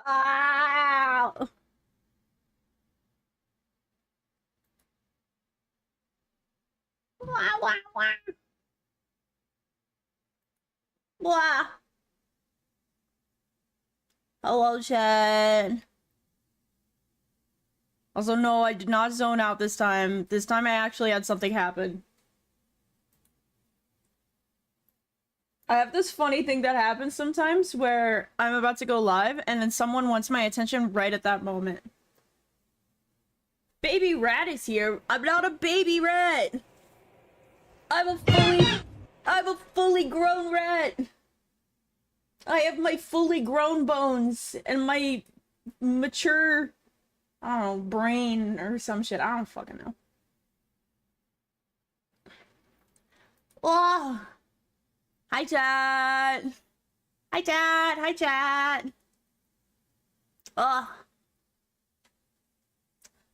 Ah! Wah, wah, wah. Wah. Hello, Chad. Also, no, I did not zone out this time. This time I actually had something happen. I have this funny thing that happens sometimes where I'm about to go live and then someone wants my attention right at that moment. Baby rat is here. I'm not a baby rat. I'm a fully grown rat. I have my fully grown bones and my mature, I don't know, brain or some shit. I don't fucking know. Oh, hi chat. Hi chat. Hi chat. Oh,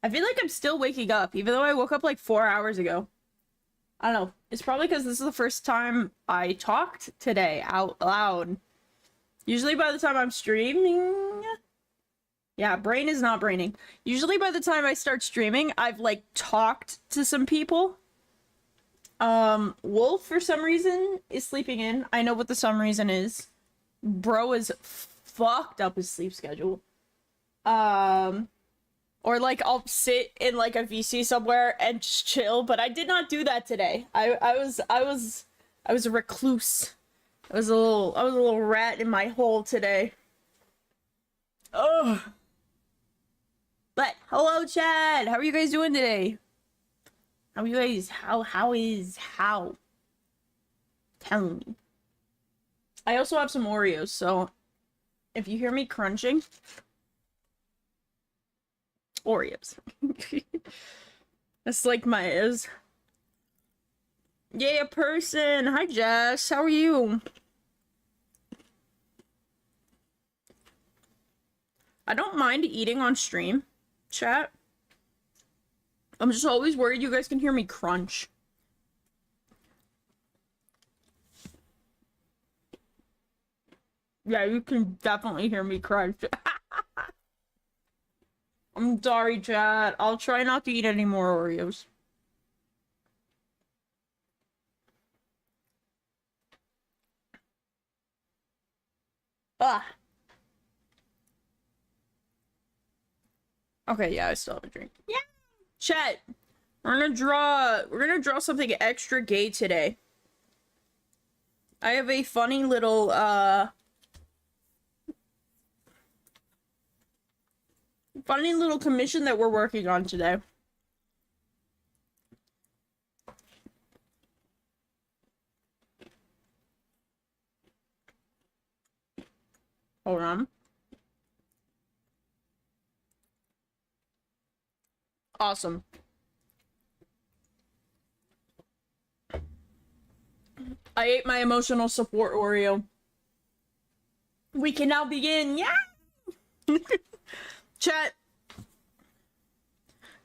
I feel like I'm still waking up, even though I woke up like 4 hours ago. I don't know. It's probably because this is the first time I talked today out loud. Usually by the time I'm streaming... Yeah, brain is not braining. Usually by the time I start streaming, I've like talked to some people. Wolf for some reason is sleeping in. I know what the some reason is. Bro is fucked up his sleep schedule. Or like I'll sit in like a VC somewhere and just chill, but I did not do that today. I was a recluse. I was a little rat in my hole today. Ugh. But hello Chad, how are you guys doing today? How are you guys? How? Tell me. I also have some Oreos, so if you hear me crunching, Oreos. That's like my is. Yeah, person. Hi Jess, how are you? I don't mind eating on stream, chat. I'm just always worried you guys can hear me crunch. Yeah, you can definitely hear me crunch. I'm sorry, chat. I'll try not to eat any more Oreos. Ah. Okay, yeah, I still have a drink. Yeah. Chat. We're gonna draw something extra gay today. I have a funny little commission that we're working on today. Hold on. Awesome. I ate my emotional support Oreo. We can now begin. Yeah. Chat.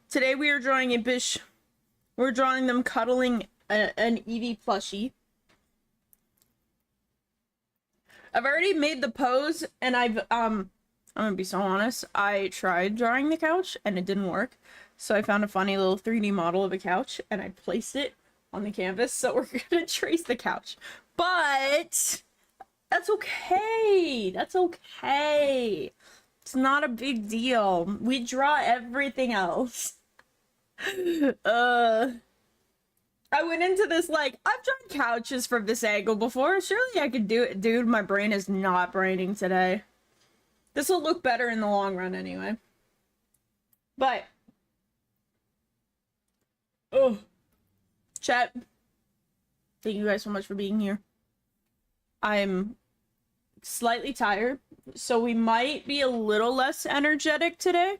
Today we are drawing a bish. We're drawing them cuddling an Eevee plushie. I've already made the pose, and I'm gonna be so honest, I tried drawing the couch, and it didn't work. So I found a funny little 3D model of a couch, and I placed it on the canvas, so we're gonna trace the couch. But that's okay! That's okay! It's not a big deal. We draw everything else. I went into this like, I've drawn couches from this angle before. Surely I could do it. Dude, my brain is not braining today. This will look better in the long run anyway. But, oh, chat, thank you guys so much for being here. I'm slightly tired, so we might be a little less energetic today.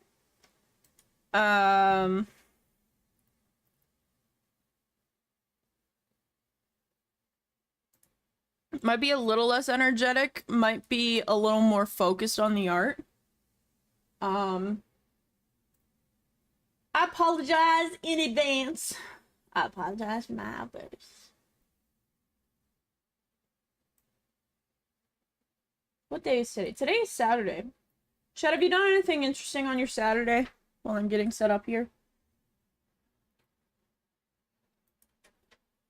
Might be a little less energetic, might be a little more focused on the art. I apologize in advance. I apologize for my outbursts. What day is today? Today is Saturday. Chad, have you done anything interesting on your Saturday while I'm getting set up here?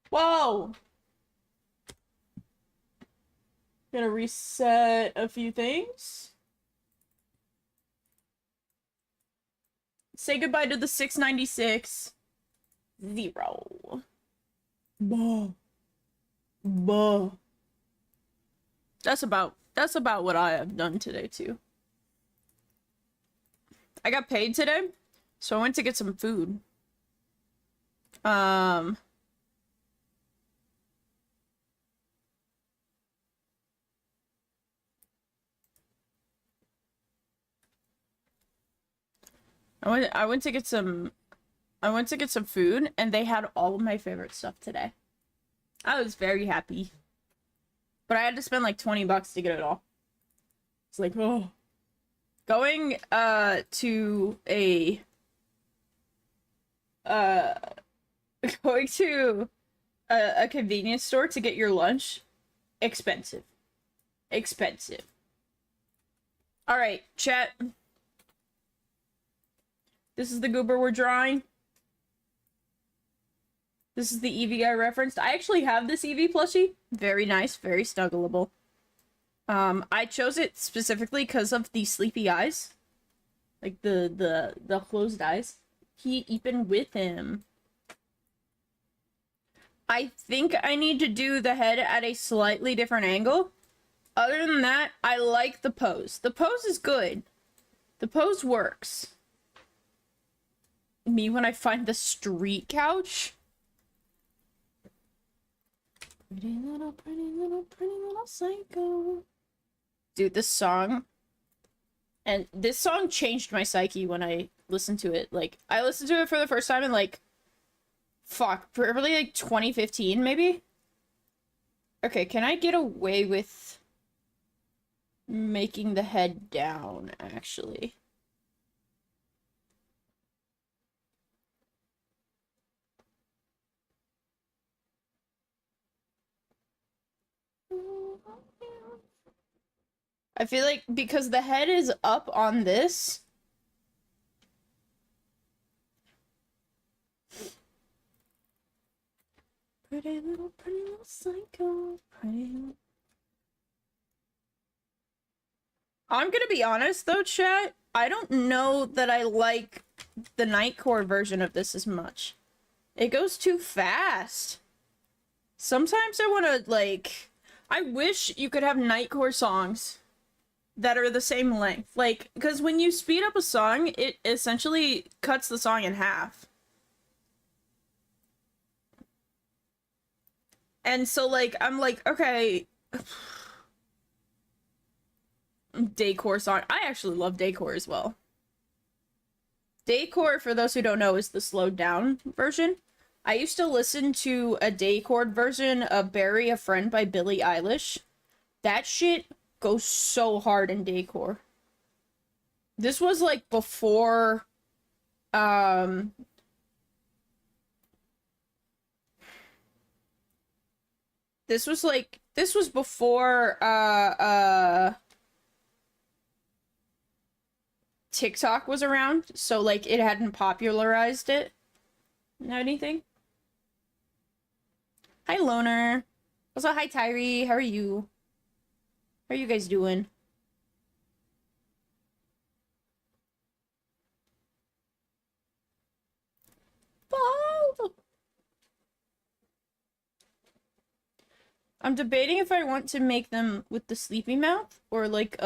Whoa! Gonna reset a few things. Say goodbye to the 696. 0. Bah. Bah. That's about what I have done today too. I got paid today, so I went to get some food. I went to get some food, and they had all of my favorite stuff today. I was very happy. But I had to spend like $20 to get it all. It's like, oh. Going to a going to a convenience store to get your lunch, expensive. Expensive. Alright, chat. This is the goober we're drawing. This is the Eevee I referenced. I actually have this Eevee plushie. Very nice, very snuggleable. I chose it specifically because of the sleepy eyes. Like the closed eyes. He even with him. I think I need to do the head at a slightly different angle. Other than that, I like the pose. The pose is good. The pose works. Me when I find the street couch. Pretty little psycho. Dude, this song. And this song changed my psyche when I listened to it. Like, I listened to it for the first time in, like, fuck, probably, like, 2015, maybe? Okay, can I get away with making the head down, actually? I feel like because the head is up on this. Pretty little psycho. I'm gonna be honest though, chat. I don't know that I like the Nightcore version of this as much. It goes too fast. Sometimes I wanna, like... I wish you could have Nightcore songs that are the same length. Like, because when you speed up a song, it essentially cuts the song in half. And so, like, I'm like, okay... Daycore song. I actually love Daycore as well. Daycore, for those who don't know, is the slowed down version. I used to listen to a Daycore version of Bury a Friend by Billie Eilish. That shit goes so hard in Daycore. This was like before this was before TikTok was around, so like it hadn't popularized it. Anything? Hi Loner. Also hi Tyree, how are you? How are you guys doing? Oh! I'm debating if I want to make them with the sleepy mouth or like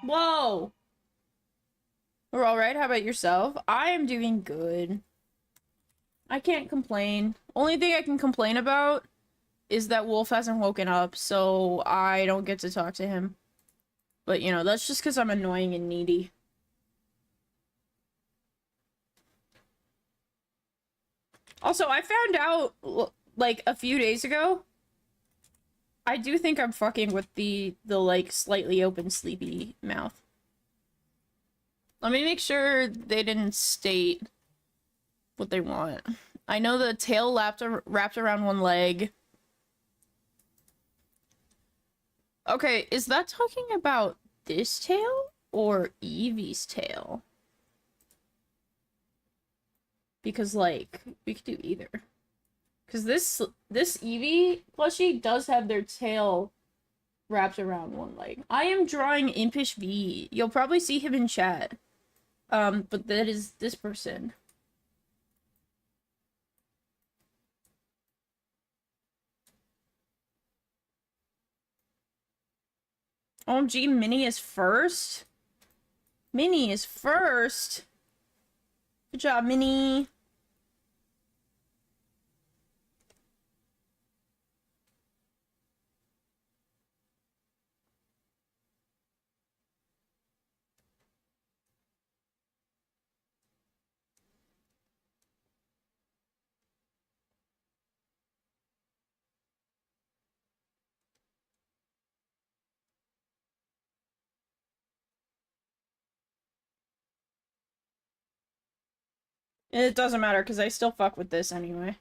Whoa! We're alright, how about yourself? I am doing good. I can't complain. Only thing I can complain about is that Wolf hasn't woken up, so I don't get to talk to him. But, you know, that's just because I'm annoying and needy. Also, I found out, like, a few days ago, I do think I'm fucking with the like, slightly open sleepy mouth. Let me make sure they didn't state what they want. I know the tail wrapped around one leg. Okay, is that talking about this tail or Eevee's tail? Because, like, we could do either. Because this Eevee plushie does have their tail wrapped around one leg. I am drawing Impish V. You'll probably see him in chat. But that is this person. OMG, Minnie is first? Minnie is first? Good job, Minnie. It doesn't matter, because I still fuck with this anyway.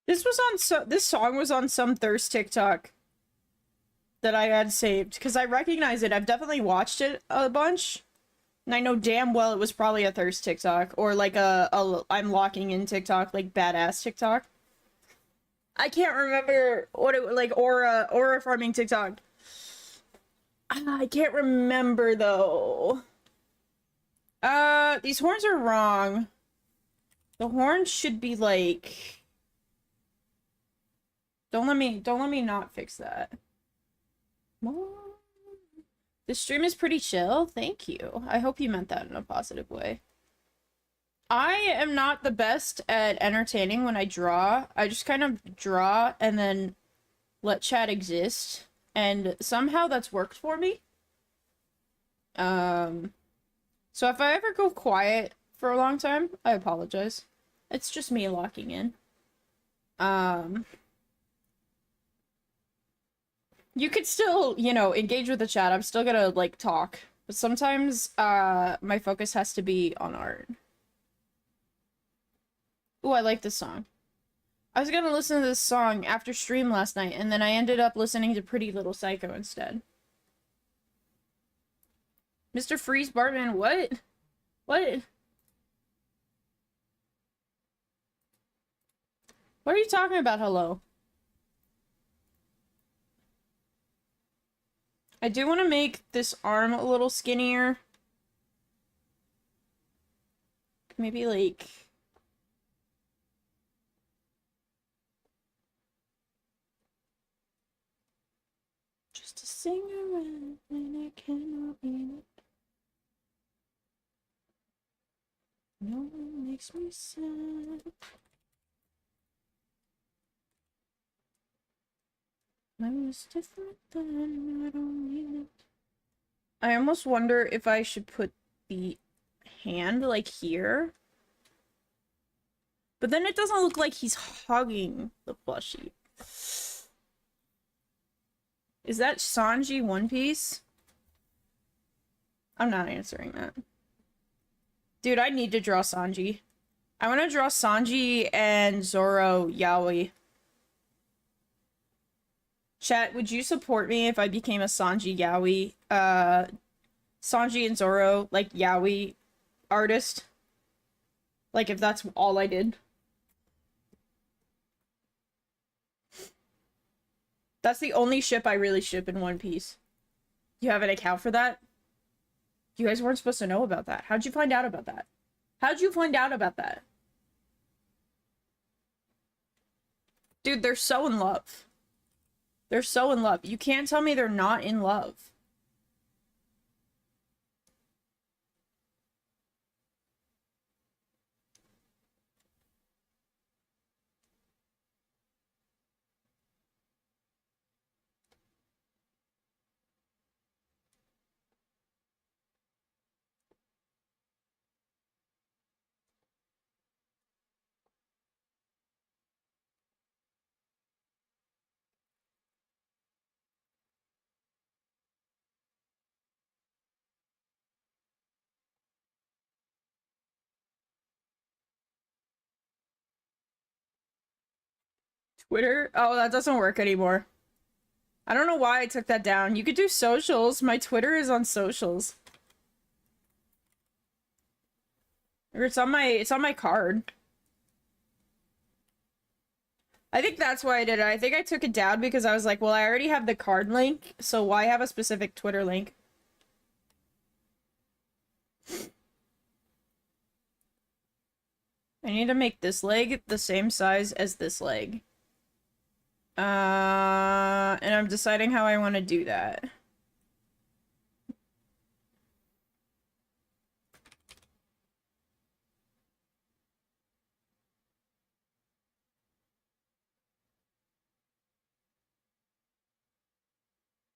This song was on some thirst TikTok that I had saved, because I recognize it. I've definitely watched it a bunch. And I know damn well it was probably a thirst TikTok, or like a I'm locking in TikTok, like badass TikTok. I can't remember what it like, aura farming TikTok. I can't remember though. These horns are wrong. The horns should be like. Don't let me not fix that. This stream is pretty chill. Thank you. I hope you meant that in a positive way. I am not the best at entertaining when I draw. I just kind of draw and then let chat exist. And somehow that's worked for me. So if I ever go quiet for a long time, I apologize. It's just me locking in. You could still, you know, engage with the chat. I'm still gonna, like, talk. But sometimes, my focus has to be on art. Ooh, I like this song. I was gonna listen to this song after stream last night, and then I ended up listening to Pretty Little Psycho instead. Mr. Freeze Bartman, what? What? What are you talking about, hello? I do want to make this arm a little skinnier. Maybe, like... just to sing around when I cannot mean it. No one makes me sad. I'm just different than I don't mean it. I almost wonder if I should put the hand, like, here. But then it doesn't look like he's hugging the plushie. Is that Sanji One Piece? I'm not answering that. Dude, I need to draw Sanji. I want to draw Sanji and Zoro Yaoi. Chat, would you support me if I became a Sanji Yaoi, Sanji and Zoro, like, Yaoi artist? Like, if that's all I did? That's the only ship I really ship in One Piece. You have an account for that? You guys weren't supposed to know about that. How'd you find out about that? How'd you find out about that? Dude, they're so in love. They're so in love. You can't tell me they're not in love. Twitter? Oh, that doesn't work anymore. I don't know why I took that down. You could do socials. My Twitter is on socials. Or it's on my card. I think that's why I did it. I think I took it down because I was like, well, I already have the card link, so why have a specific Twitter link? I need to make this leg the same size as this leg. And I'm deciding how I want to do that.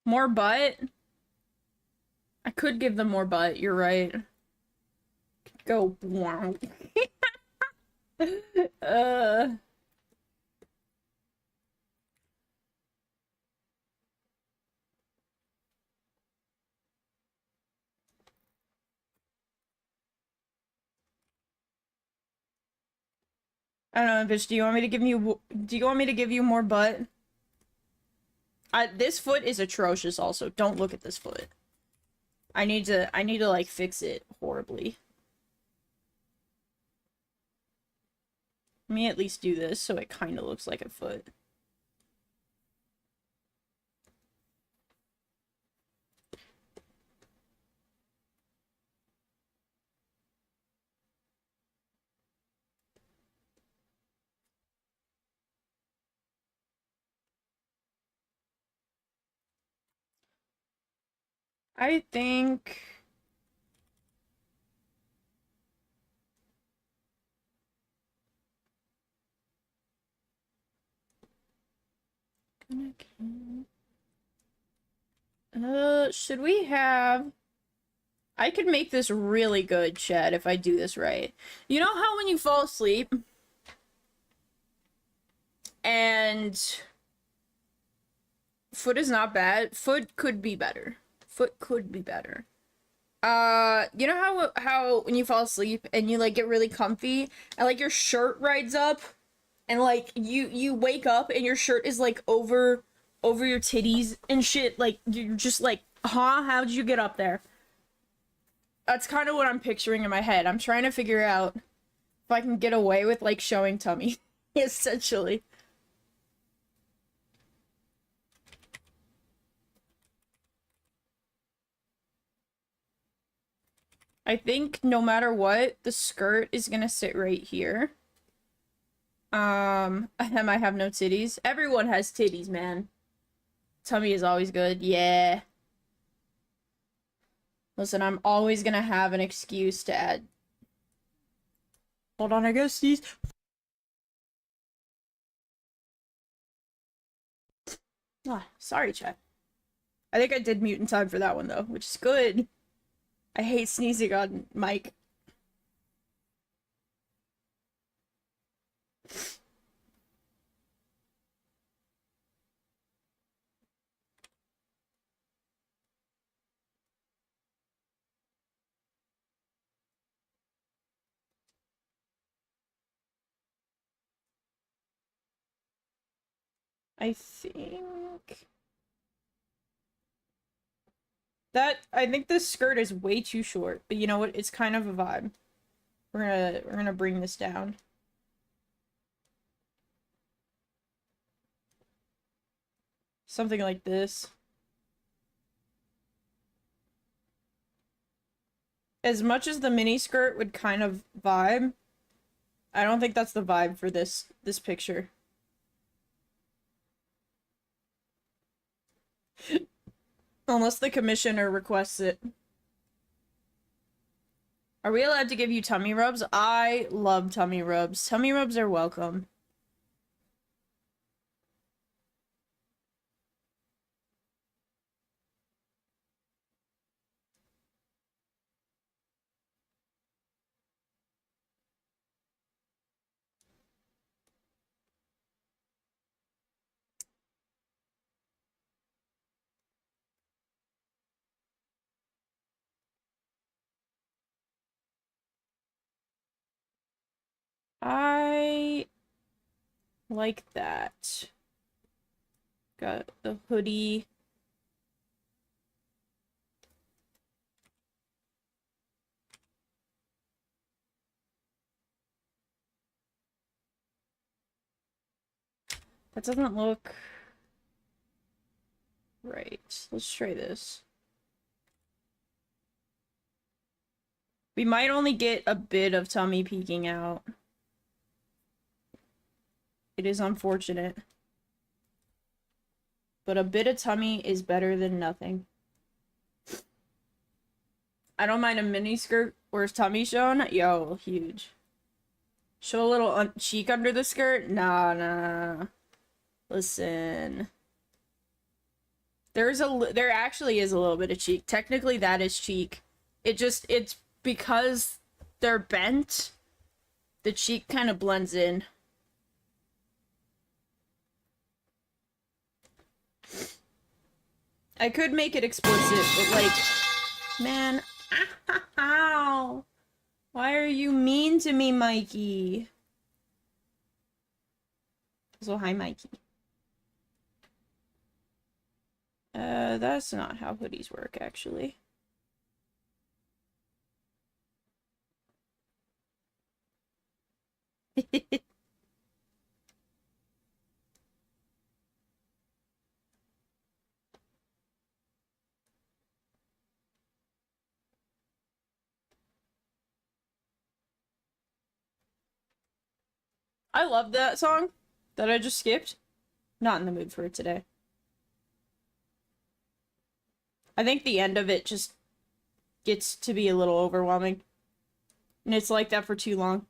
More butt? I could give them more butt, you're right. Go. Wow. uh... I don't know, bitch, do you want me to give you more butt? This foot is atrocious also. Don't look at this foot. I need to like fix it horribly. Let me at least do this so it kind of looks like a foot. I think should we have I could make this really good, Chad, if I do this right. You know how when you fall asleep and foot is not bad, foot could be better. Foot could be better. You know how when you fall asleep and you like get really comfy and like your shirt rides up and like you wake up and your shirt is like over your titties and shit, like you're just like, huh, how'd you get up there? That's kind of what I'm picturing in my head. I'm trying to figure out if I can get away with like showing tummy essentially. I think no matter what, the skirt is gonna sit right here. I might have no titties. Everyone has titties, man. Tummy is always good. Yeah. Listen, I'm always gonna have an excuse to add. Hold on, I gotta sneeze. Ah, sorry, chat. I think I did mute in time for that one though, which is good. I hate sneezing on mic. I think I think this skirt is way too short, but you know what? It's kind of a vibe. We're gonna bring this down. Something like this. As much as the mini skirt would kind of vibe, I don't think that's the vibe for this picture. Unless the commissioner requests it. Are we allowed to give you tummy rubs? I love tummy rubs. Tummy rubs are welcome. I Like that. Got the hoodie. That doesn't look right. Let's try this. We might only get a bit of tummy peeking out. It is unfortunate. But a bit of tummy is better than nothing. I don't mind a mini skirt where tummy shown. Yo, huge. Show a little cheek under the skirt? Nah, nah. Listen. There actually is a little bit of cheek. Technically, that is cheek. It's because they're bent, the cheek kind of blends in. I could make it explicit, but like, man, ow. Why are you mean to me, Mikey? So, hi, Mikey. That's not how hoodies work, actually. I love that song that I just skipped. Not in the mood for it today. I think the end of it just gets to be a little overwhelming. And it's like that for too long.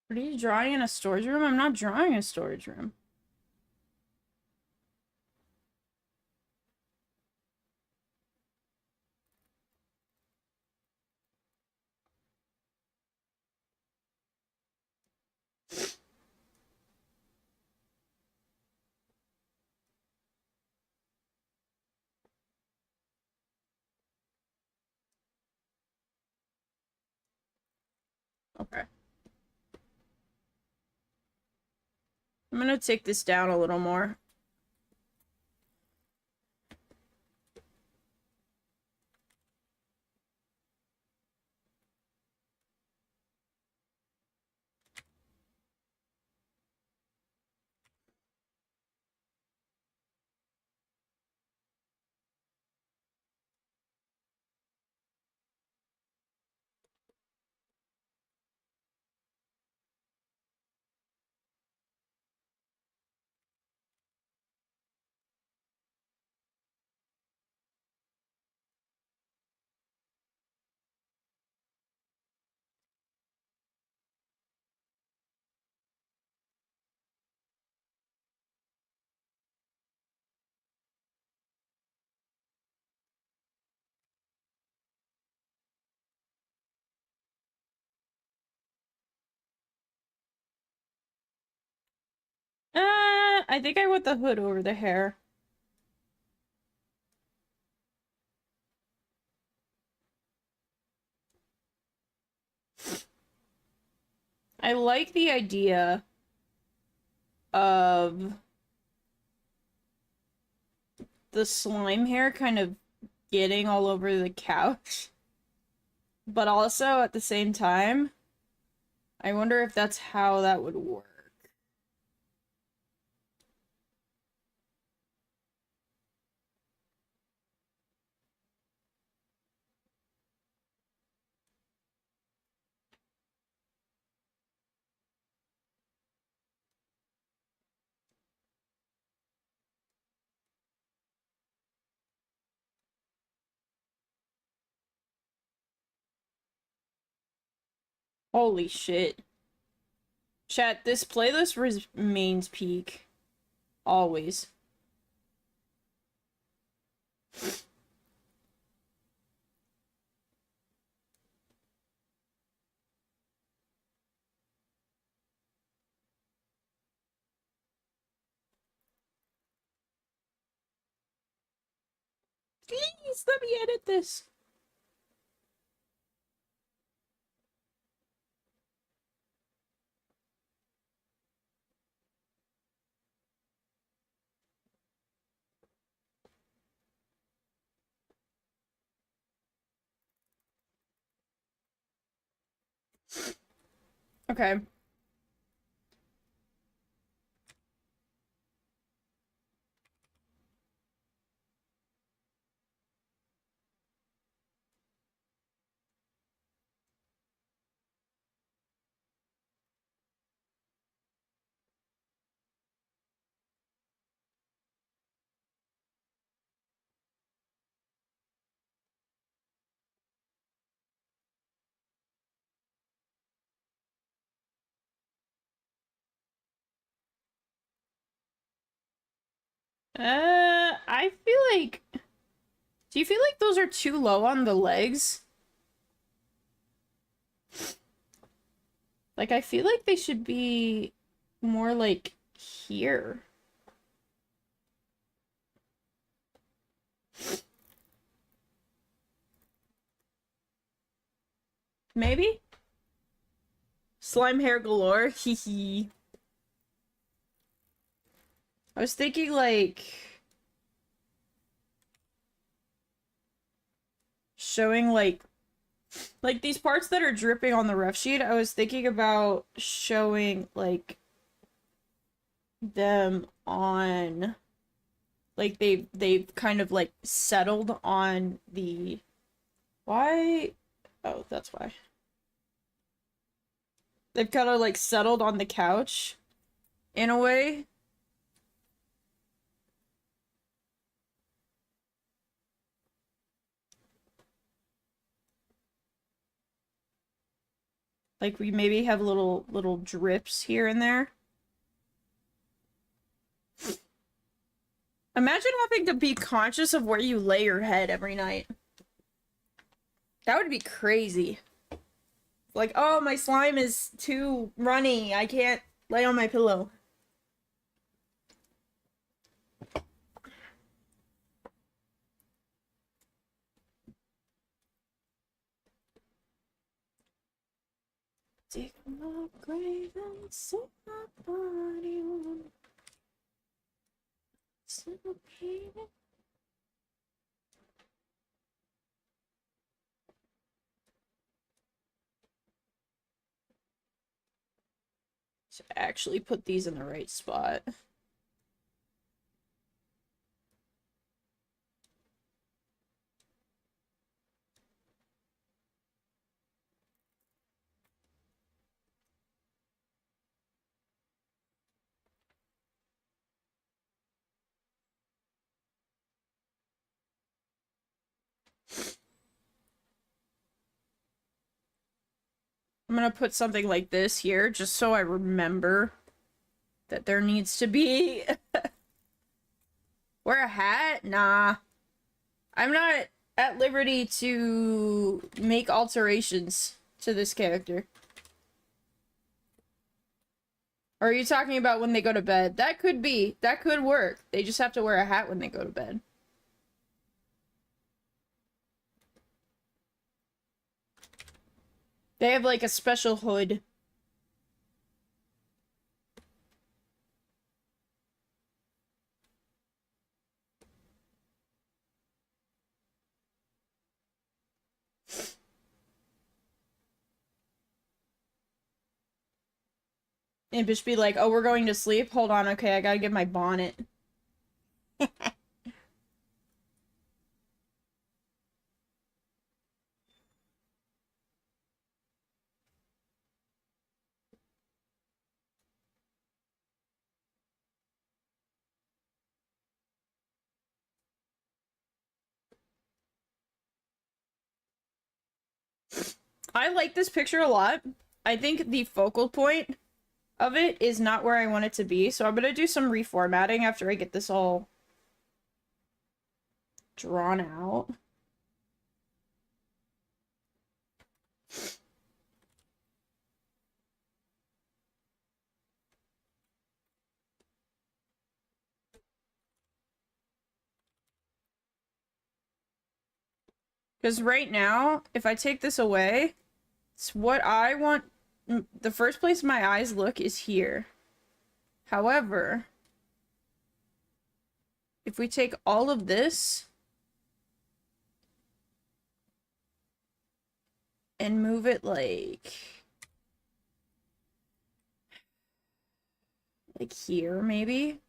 What are you drawing in a storage room? I'm not drawing a storage room. Okay. I'm gonna take this down a little more. I think I want the hood over the hair. I like the idea of the slime hair kind of getting all over the couch. But also, at the same time, I wonder if that's how that would work. Holy shit. Chat, this playlist remains peak. Always. Please, let me edit this. Okay. I feel like... Do you feel like those are too low on the legs? Like, I feel like they should be more like here. Maybe? Slime hair galore, hee hee. I was thinking like... showing like these parts that are dripping on the ref sheet, I was thinking about showing like them on like they've kind of like settled on the why oh that's why they've kind of like settled on the couch in a way. Like we maybe have little drips here and there. Imagine having to be conscious of where you lay your head every night. That would be crazy. Like, oh, my slime is too runny. I can't lay on my pillow. Dig my grave and set my body on. Should actually put these in the right spot. I'm gonna put something like this here just so I remember that there needs to be... Wear a hat? Nah. I'm not at liberty to make alterations to this character. Or are you talking about when they go to bed? That could be. That could work. They just have to wear a hat when they go to bed. They have like a special hood. And just be like, oh, we're going to sleep? Hold on, okay, I gotta get my bonnet. I like this picture a lot. I think the focal point of it is not where I want it to be, so I'm gonna do some reformatting after I get this all drawn out. Because right now, if I take this away, it's what I want. The first place my eyes look is here. However, if we take all of this and move it like here, maybe.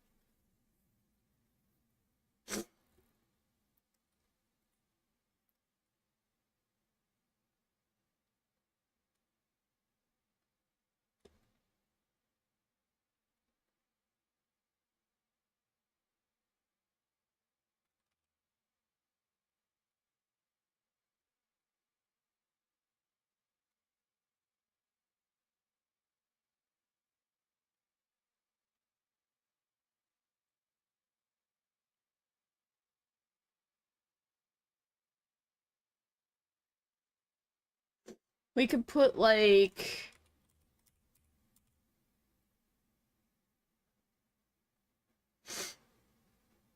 We could put like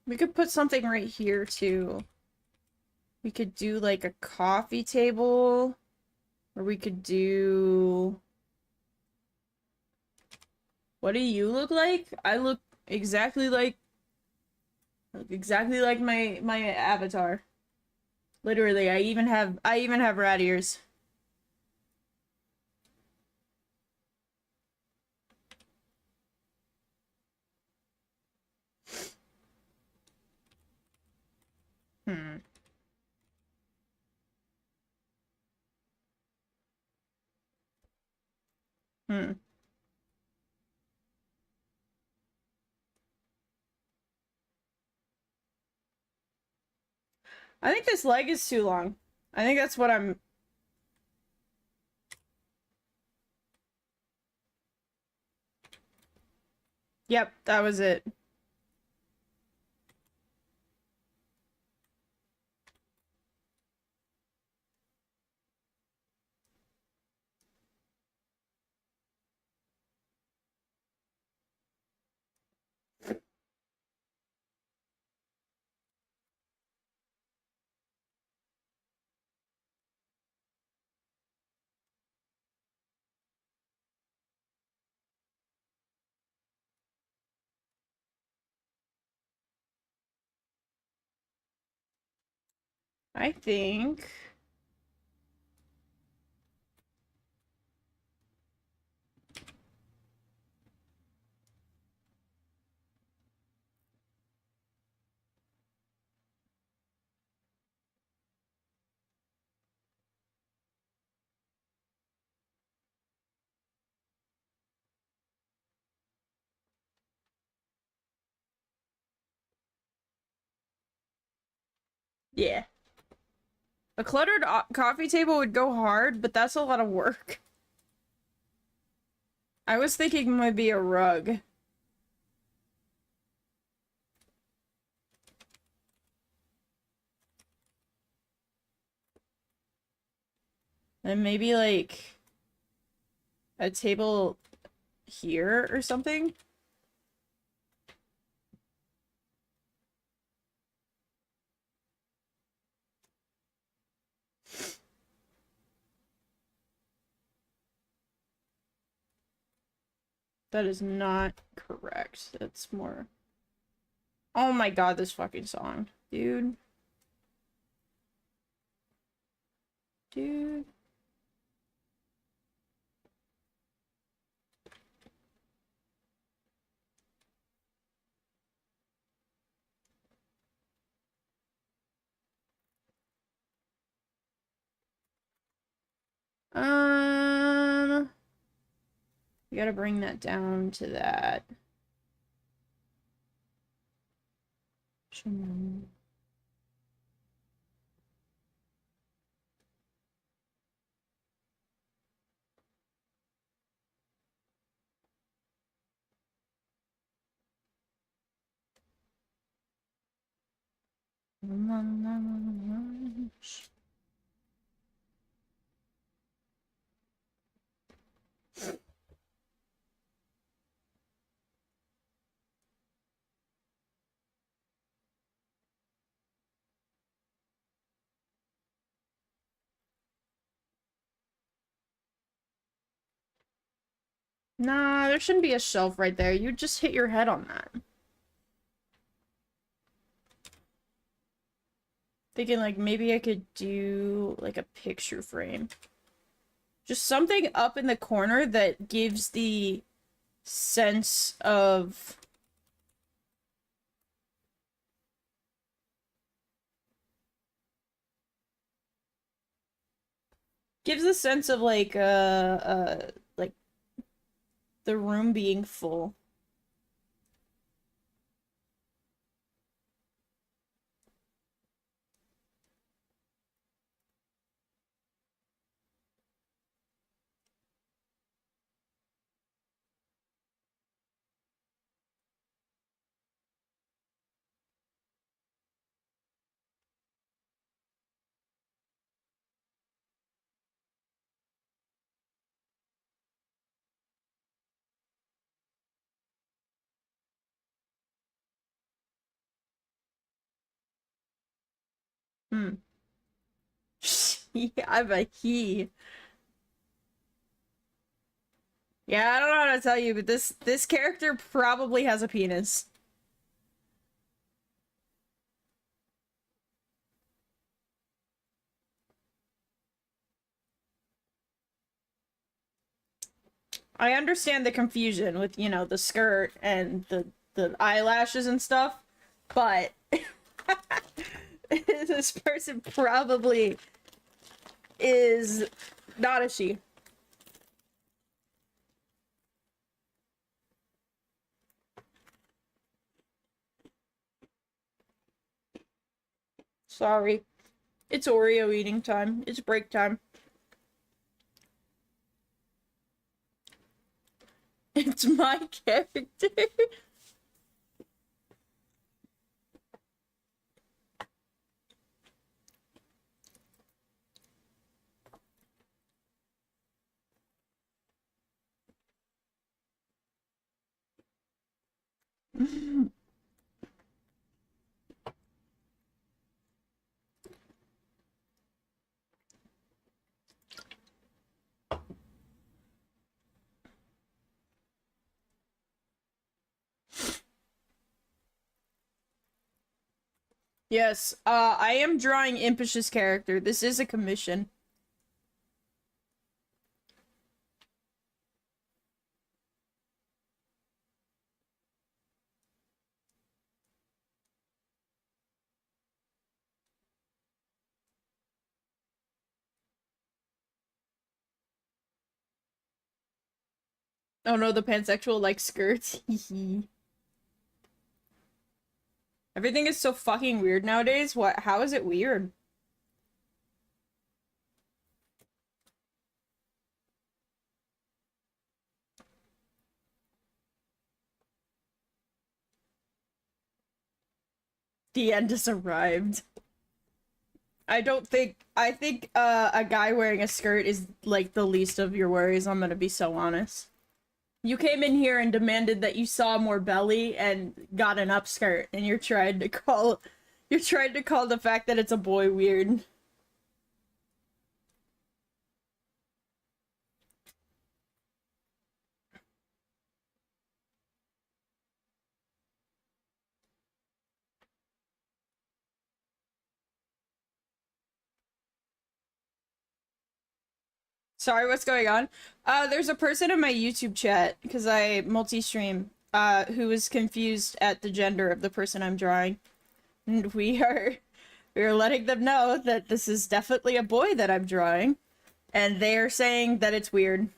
we could put something right here too. We could do like a coffee table, or we could do. What do you look like? I look exactly like my avatar. Literally, I even have rat ears. Hmm. Hmm. I think this leg is too long. I think that's what I'm. Yep, that was it. I think. Yeah. A cluttered coffee table would go hard, but that's a lot of work. I was thinking maybe a rug. And maybe like a table here or something. That is not correct. That's more. Oh my god, this fucking song. Dude. Dude. We gotta bring that down to that. Nah, there shouldn't be a shelf right there. You just hit your head on that. Thinking like maybe I could do like a picture frame. Just something up in the corner that gives the sense of like the room being full. Hmm. Yeah, I'm a he. Yeah, I don't know how to tell you, but this character probably has a penis. I understand the confusion with, you know, the skirt and the eyelashes and stuff, but this person probably is not a she. Sorry. It's Oreo eating time. It's break time. It's my character. Yes, I am drawing Impish's character. This is a commission. Oh no, the pansexual likes skirts. Everything is so fucking weird nowadays. What? How is it weird? The end has arrived. I think a guy wearing a skirt is like the least of your worries, I'm gonna be so honest. You came in here and demanded that you saw more belly and got an upskirt, and you're trying to call the fact that it's a boy weird. Sorry, what's going on? There's a person in my YouTube chat, because I multi-stream, who is confused at the gender of the person I'm drawing. And we are letting them know that this is definitely a boy that I'm drawing, and they are saying that it's weird.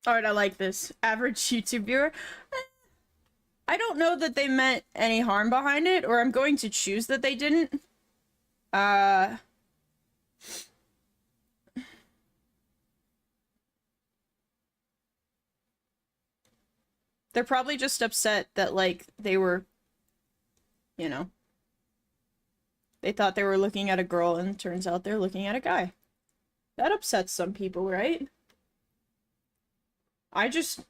Alright, I like this. Average YouTube viewer. I don't know that they meant any harm behind it, or I'm going to choose that they didn't. Uh, They're probably just upset that, like, they were, you know, they thought they were looking at a girl and it turns out they're looking at a guy. That upsets some people, right? I just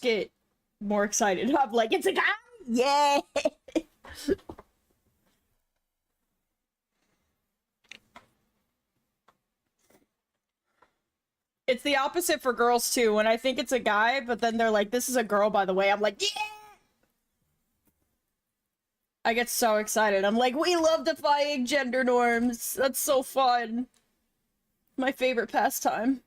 get more excited. I'm like, it's a guy! Yeah! It's the opposite for girls too. When I think it's a guy, but then they're like, this is a girl, by the way, I'm like, yeah! I get so excited. I'm like, we love defying gender norms. That's so fun. My favorite pastime.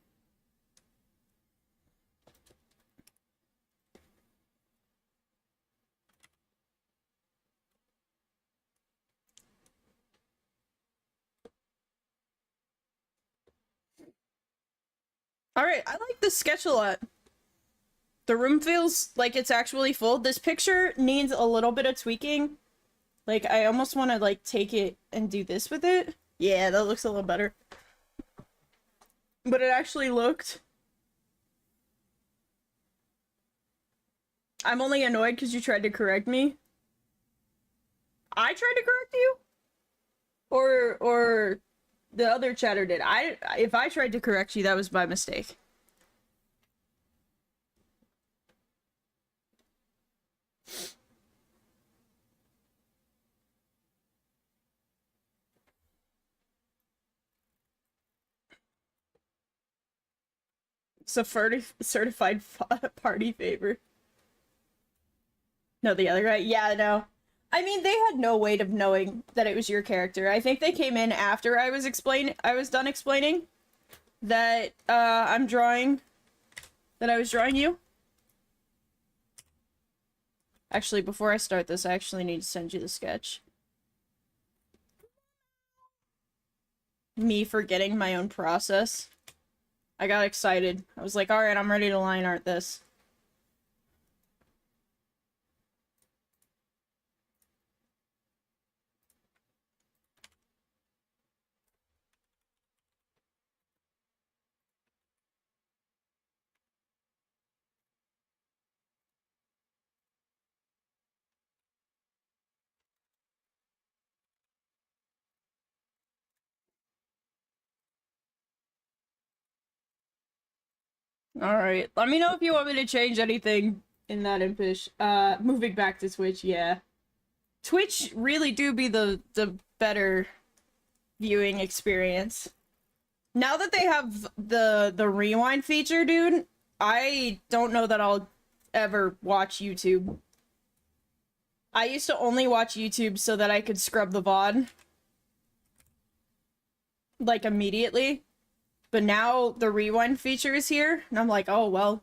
Alright, I like this sketch a lot. The room feels like it's actually full. This picture needs a little bit of tweaking. Like, I almost want to, like, take it and do this with it. Yeah, that looks a little better. But it actually looked... I'm only annoyed because you tried to correct me. I tried to correct you? Or the other chatter did. If I tried to correct you, that was by mistake. It's a certified party favor. No, the other guy? Yeah, no. I mean, they had no way of knowing that it was your character. I think they came in after I was done explaining that I was drawing you. Actually, before I start this, I actually need to send you the sketch. Me forgetting my own process. I got excited. I was like, alright, I'm ready to line art this. Alright, let me know if you want me to change anything in that impish. Moving back to Twitch, yeah. Twitch really do be the better viewing experience. Now that they have the rewind feature, dude, I don't know that I'll ever watch YouTube. I used to only watch YouTube so that I could scrub the VOD. Like, immediately. But now the rewind feature is here, and I'm like, oh, well.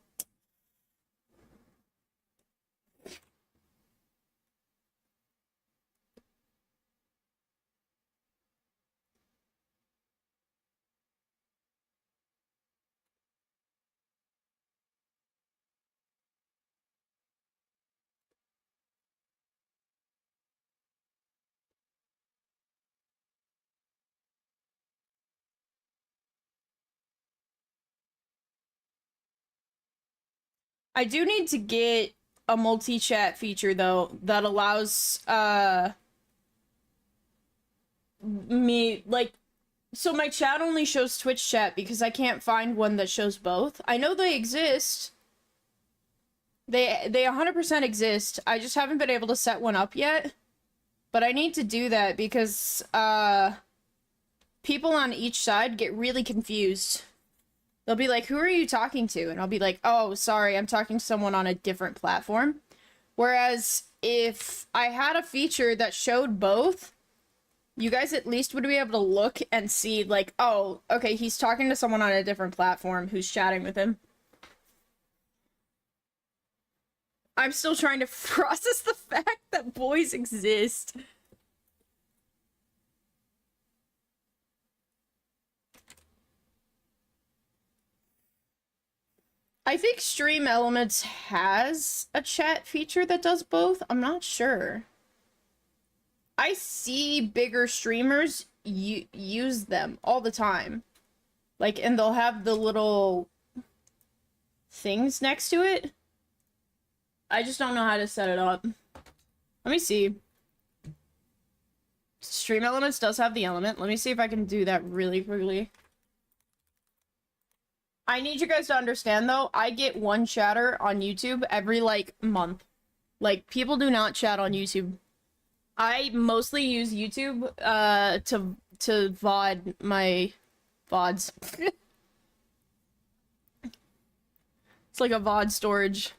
I do need to get a multi-chat feature, though, that allows, me, like, so my chat only shows Twitch chat because I can't find one that shows both. I know they exist. They 100% exist. I just haven't been able to set one up yet. But I need to do that because, people on each side get really confused. They'll be like, who are you talking to? And I'll be like, oh, sorry, I'm talking to someone on a different platform. Whereas if I had a feature that showed both, you guys at least would be able to look and see, like, oh, okay, he's talking to someone on a different platform who's chatting with him. I'm still trying to process the fact that boys exist. I think Stream Elements has a chat feature that does both. I'm not sure. I see bigger streamers use them all the time. Like, and they'll have the little things next to it. I just don't know how to set it up. Let me see. Stream Elements does have the element. Let me see if I can do that really quickly. I need you guys to understand, though, I get one chatter on YouTube every, like, month. Like, people do not chat on YouTube. I mostly use YouTube, to VOD my VODs. It's like a VOD storage.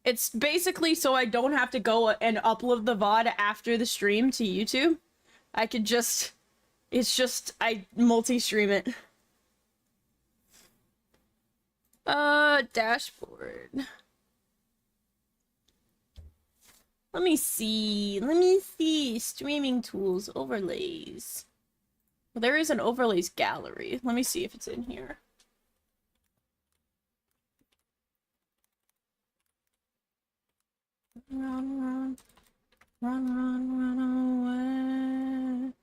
It's basically so I don't have to go and upload the VOD after the stream to YouTube. I could just... It's just... I multi-stream it. Dashboard. Let me see. Streaming tools, overlays. Well, there is an overlays gallery. Let me see if it's in here. Run away.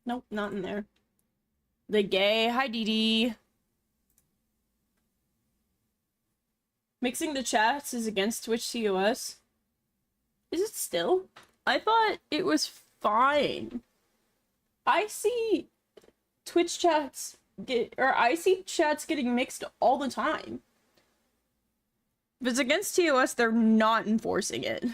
Nope, not in there. The gay. Hi, Dee Dee. Mixing the chats is against Twitch TOS. Is it still? I thought it was fine. I see Twitch chats I see chats getting mixed all the time. If it's against TOS, they're not enforcing it.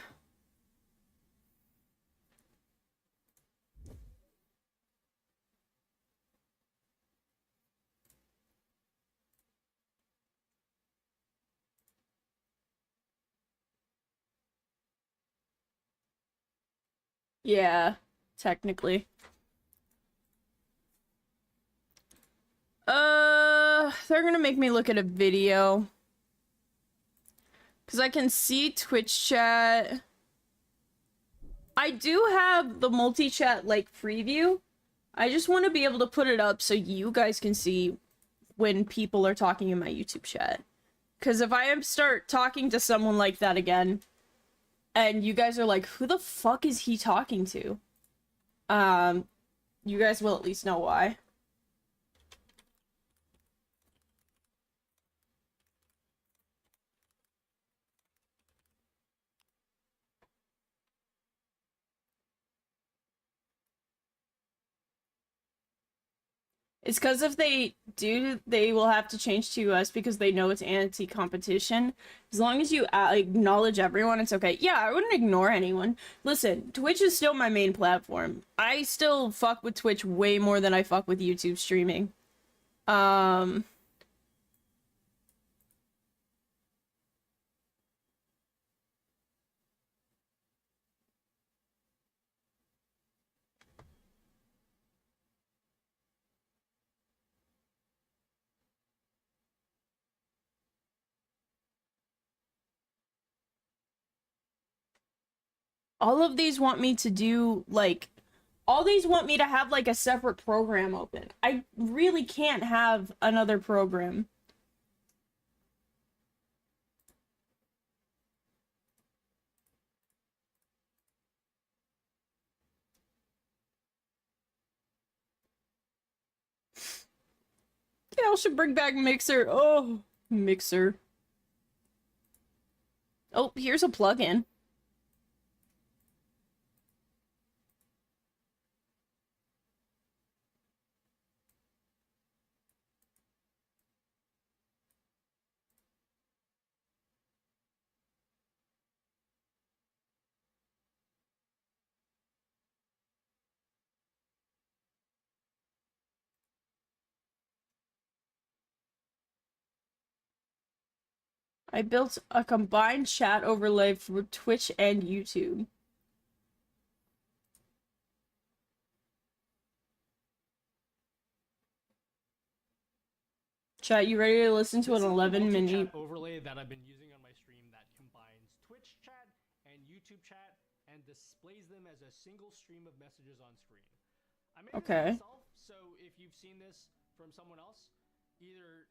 Yeah, technically. They're gonna make me look at a video. Because I can see Twitch chat. I do have the multi-chat, like, preview. I just want to be able to put it up so you guys can see when people are talking in my YouTube chat. Because if I start talking to someone like that again, and you guys are like, who the fuck is he talking to? You guys will at least know why. It's because if they do, they will have to change to us because they know it's anti-competition. As long as you acknowledge everyone, it's okay. Yeah, I wouldn't ignore anyone. Listen, Twitch is still my main platform. I still fuck with Twitch way more than I fuck with YouTube streaming. All of these want me to do, like, all these want me to have, like, a separate program open. I really can't have another program. Yeah, I should bring back Mixer. Oh, Mixer. Oh, here's a plugin. I built a combined chat overlay for Twitch and YouTube. Chat, you ready to listen to an 11-minute overlay that I've been using on my stream that combines Twitch chat and YouTube chat and displays them as a single stream of messages on screen. I made it myself, so if you've seen this from someone else, either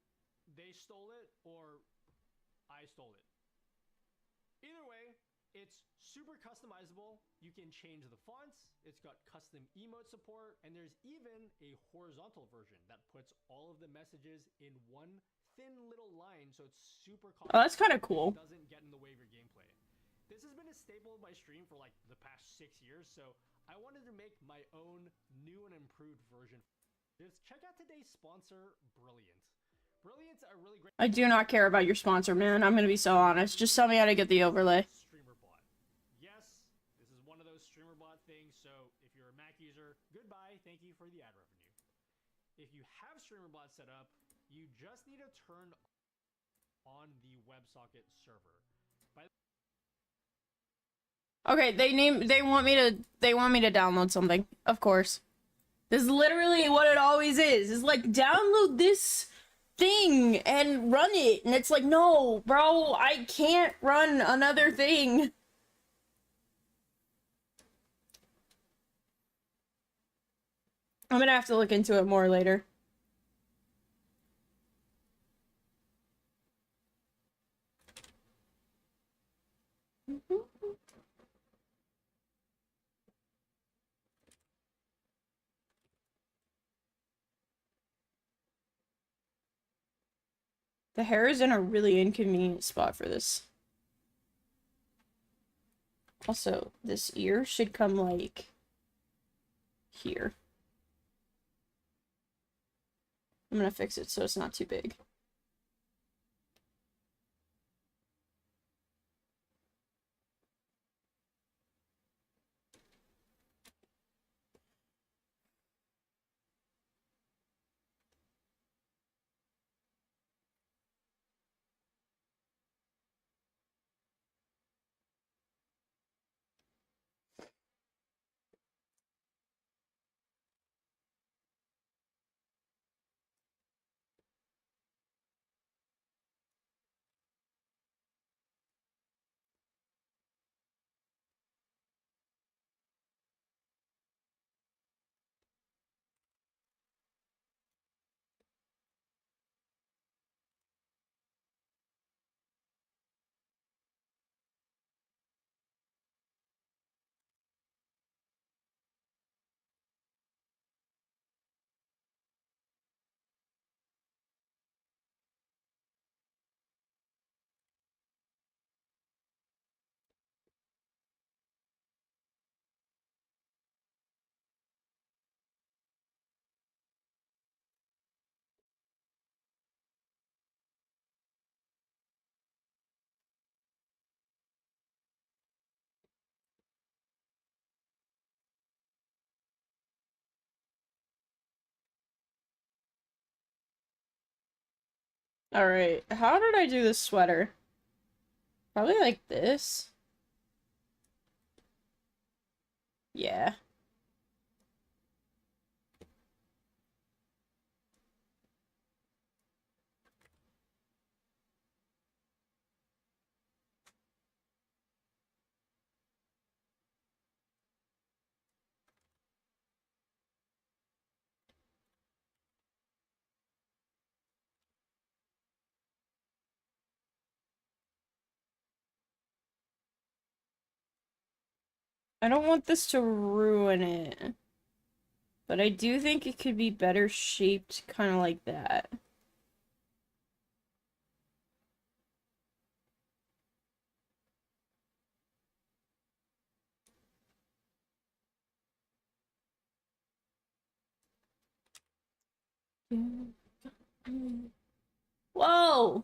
they stole it or I stole it. Either way, It's super customizable. You can change the fonts. It's got custom emote support, and there's even a horizontal version that puts all of the messages in one thin little line, so it's super compact. Oh, that's kind of cool. It doesn't get in the way of your gameplay. This has been a staple of my stream for like the past 6 years, so I wanted to make my own new and improved version. Just check out today's sponsor, Brilliant. Brilliant's a really great. I do not care about your sponsor, man. I'm gonna be so honest. Just tell me how to get the overlay. StreamerBot. Yes, this is one of those StreamerBot things, so if you're a Mac user, goodbye, thank you for the ad revenue. If you have StreamerBot set up, you just need to turn on the WebSocket server. Okay, they want me to download something. Of course. This is literally what it always is. It's like, download this thing and run it. And it's like, no, bro, I can't run another thing. I'm gonna have to look into it more later. The hair is in a really inconvenient spot for this. Also, this ear should come, like, here. I'm gonna fix it so it's not too big. Alright, how did I do this sweater? Probably like this. Yeah. I don't want this to ruin it. But I do think it could be better shaped kind of like that. Whoa!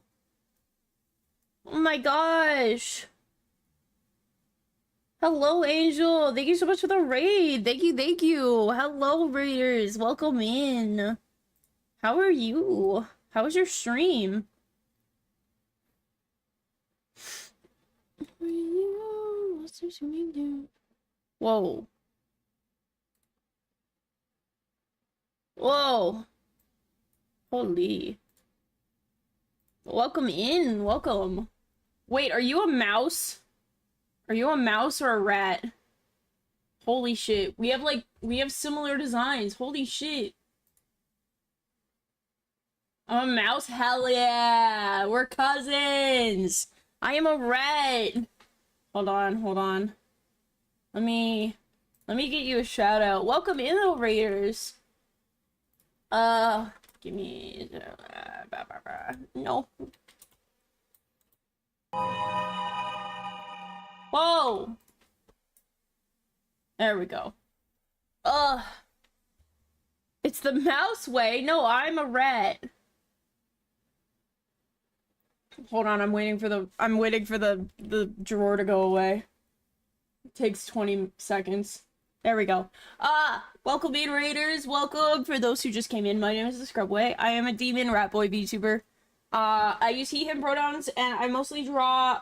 Oh my gosh! Hello, Angel! Thank you so much for the raid! Thank you, thank you! Hello, raiders! Welcome in! How are you? How was your stream? Whoa. Whoa! Holy. Welcome in, welcome. Wait, are you a mouse? Are you a mouse or a rat? Holy shit. We have similar designs. Holy shit. I'm a mouse? Hell yeah! We're cousins! I am a rat! Hold on, hold on. Let me get you a shout out. Welcome in, little raiders. Give me no. Whoa. There we go. It's the mouse way. No, I'm a rat. Hold on, I'm waiting for the drawer to go away. It takes 20 seconds. There we go. Welcome in, raiders. Welcome for those who just came in. My name is the Scrubway. I am a demon rat boy VTuber. I use he him pronouns, and I mostly draw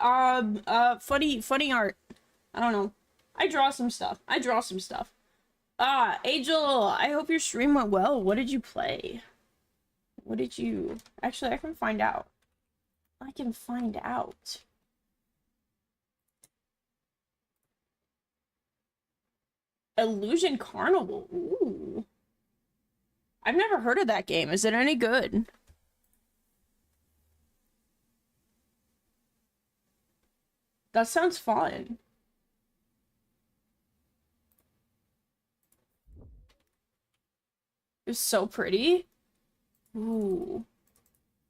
funny art. I don't know. I draw some stuff. Angel, I hope your stream went well. What did you play? What did you... Actually, I can find out. Illusion Carnival. Ooh. I've never heard of that game. Is it any good? That sounds fun. It's so pretty. Ooh.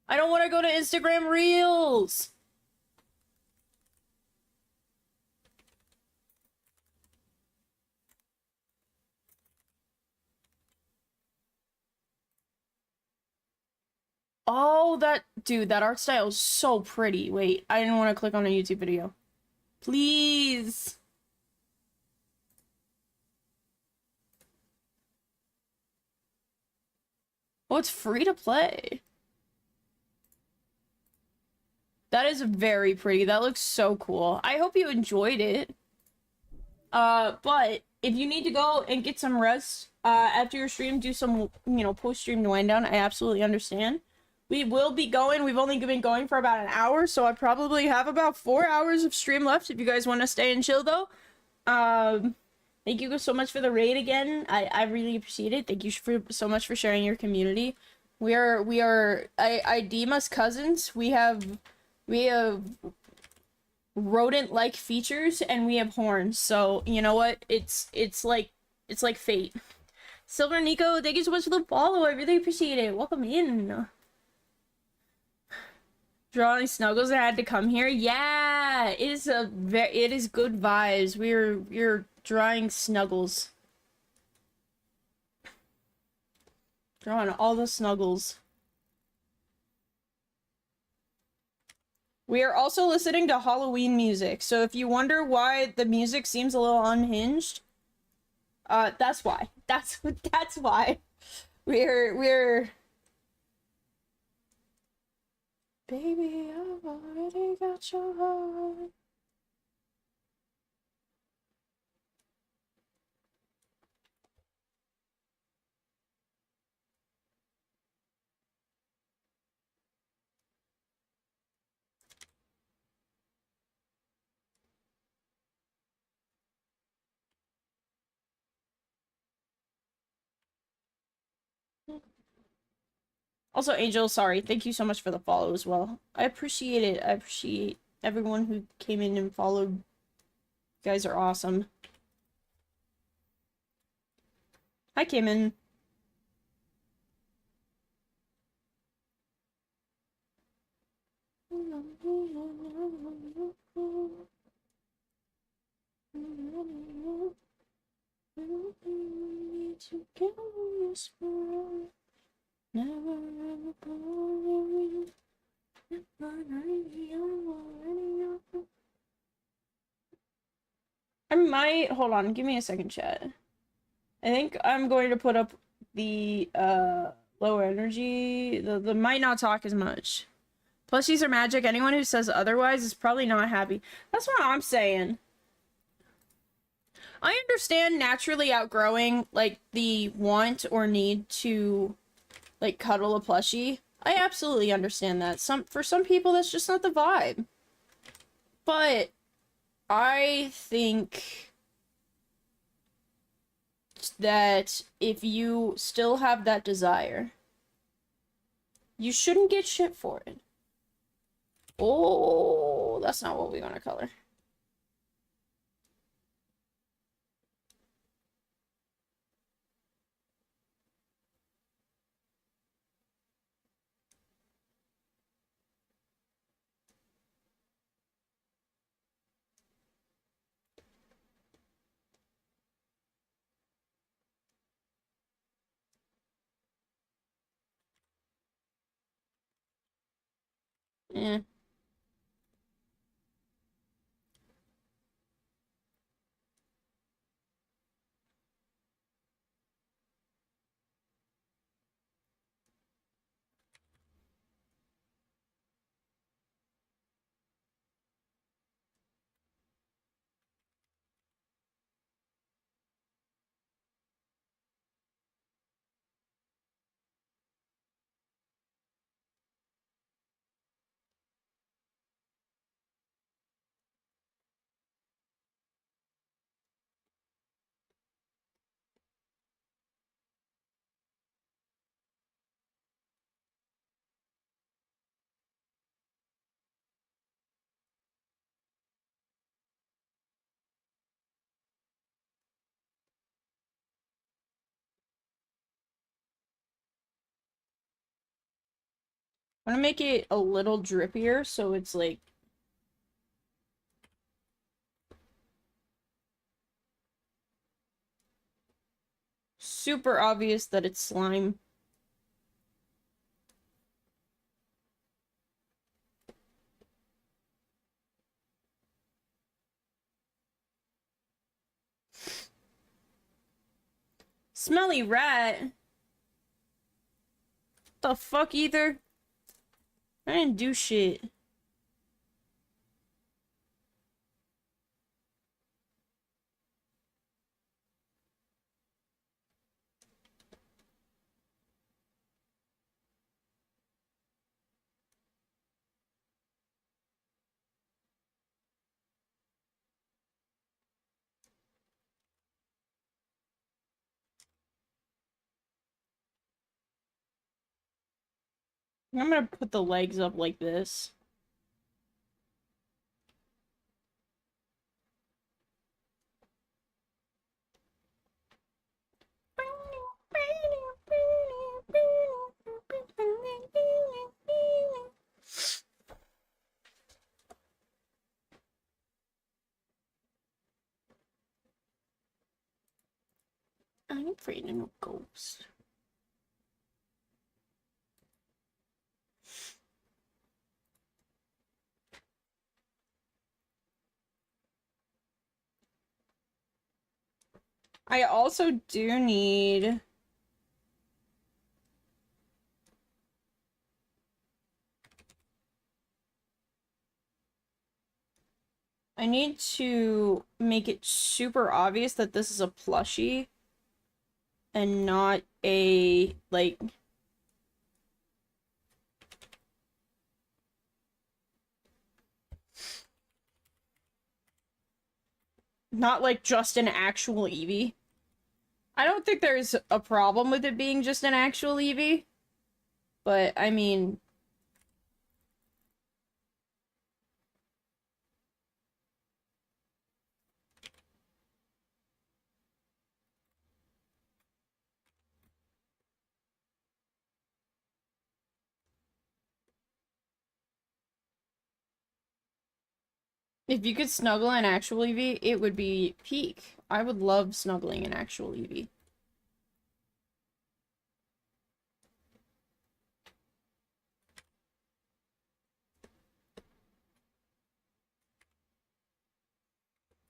I don't want to go to Instagram Reels. Oh, dude, that art style is so pretty. Wait, I didn't want to click on a YouTube video. Please. Oh, it's free to play. That is very pretty. That looks so cool. I hope you enjoyed it. But if you need to go and get some rest, after your stream, do some, post-stream wind down, I absolutely understand. We will be going. We've only been going for about an hour, so I probably have about 4 hours of stream left if you guys want to stay and chill, though. Thank you so much for the raid again. I really appreciate it. Thank you so much for sharing your community. I deem us cousins. We have rodent-like features, and we have horns. So you know what? It's like fate. Silver Nico, thank you so much for the follow. I really appreciate it. Welcome in. Drawing Snuggles, I had to come here. Yeah, it is good vibes. We're drawing Snuggles. Drawing all the Snuggles. We are also listening to Halloween music, so if you wonder why the music seems a little unhinged, that's why. That's why. We're Baby, I've already got your heart. Also, Angel, sorry. Thank you so much for the follow as well. I appreciate it. I appreciate everyone who came in and followed. You guys are awesome. Hi, Cayman. I might hold on, give me a second, chat. I think I'm going to put up the low energy, the might not talk as much. Plushies are magic. Anyone who says otherwise is probably not happy. That's what I'm saying. I understand naturally outgrowing, like, the want or need to, like, cuddle a plushie. I absolutely understand that. For some people, that's just not the vibe. But I think that if you still have that desire, you shouldn't get shit for it. Oh, that's not what we want to color. Eh. I'm gonna make it a little drippier so it's like super obvious that it's slime. Smelly rat? The fuck, either? I didn't do shit. I'm gonna put the legs up like this. I'm afraid of no ghost. I also do need... I need to make it super obvious that this is a plushie and not a, like... Not like just an actual Eevee. I don't think there's a problem with it being just an actual Eevee. But, I mean... If you could snuggle an actual Eevee, it would be peak. I would love snuggling an actual Eevee.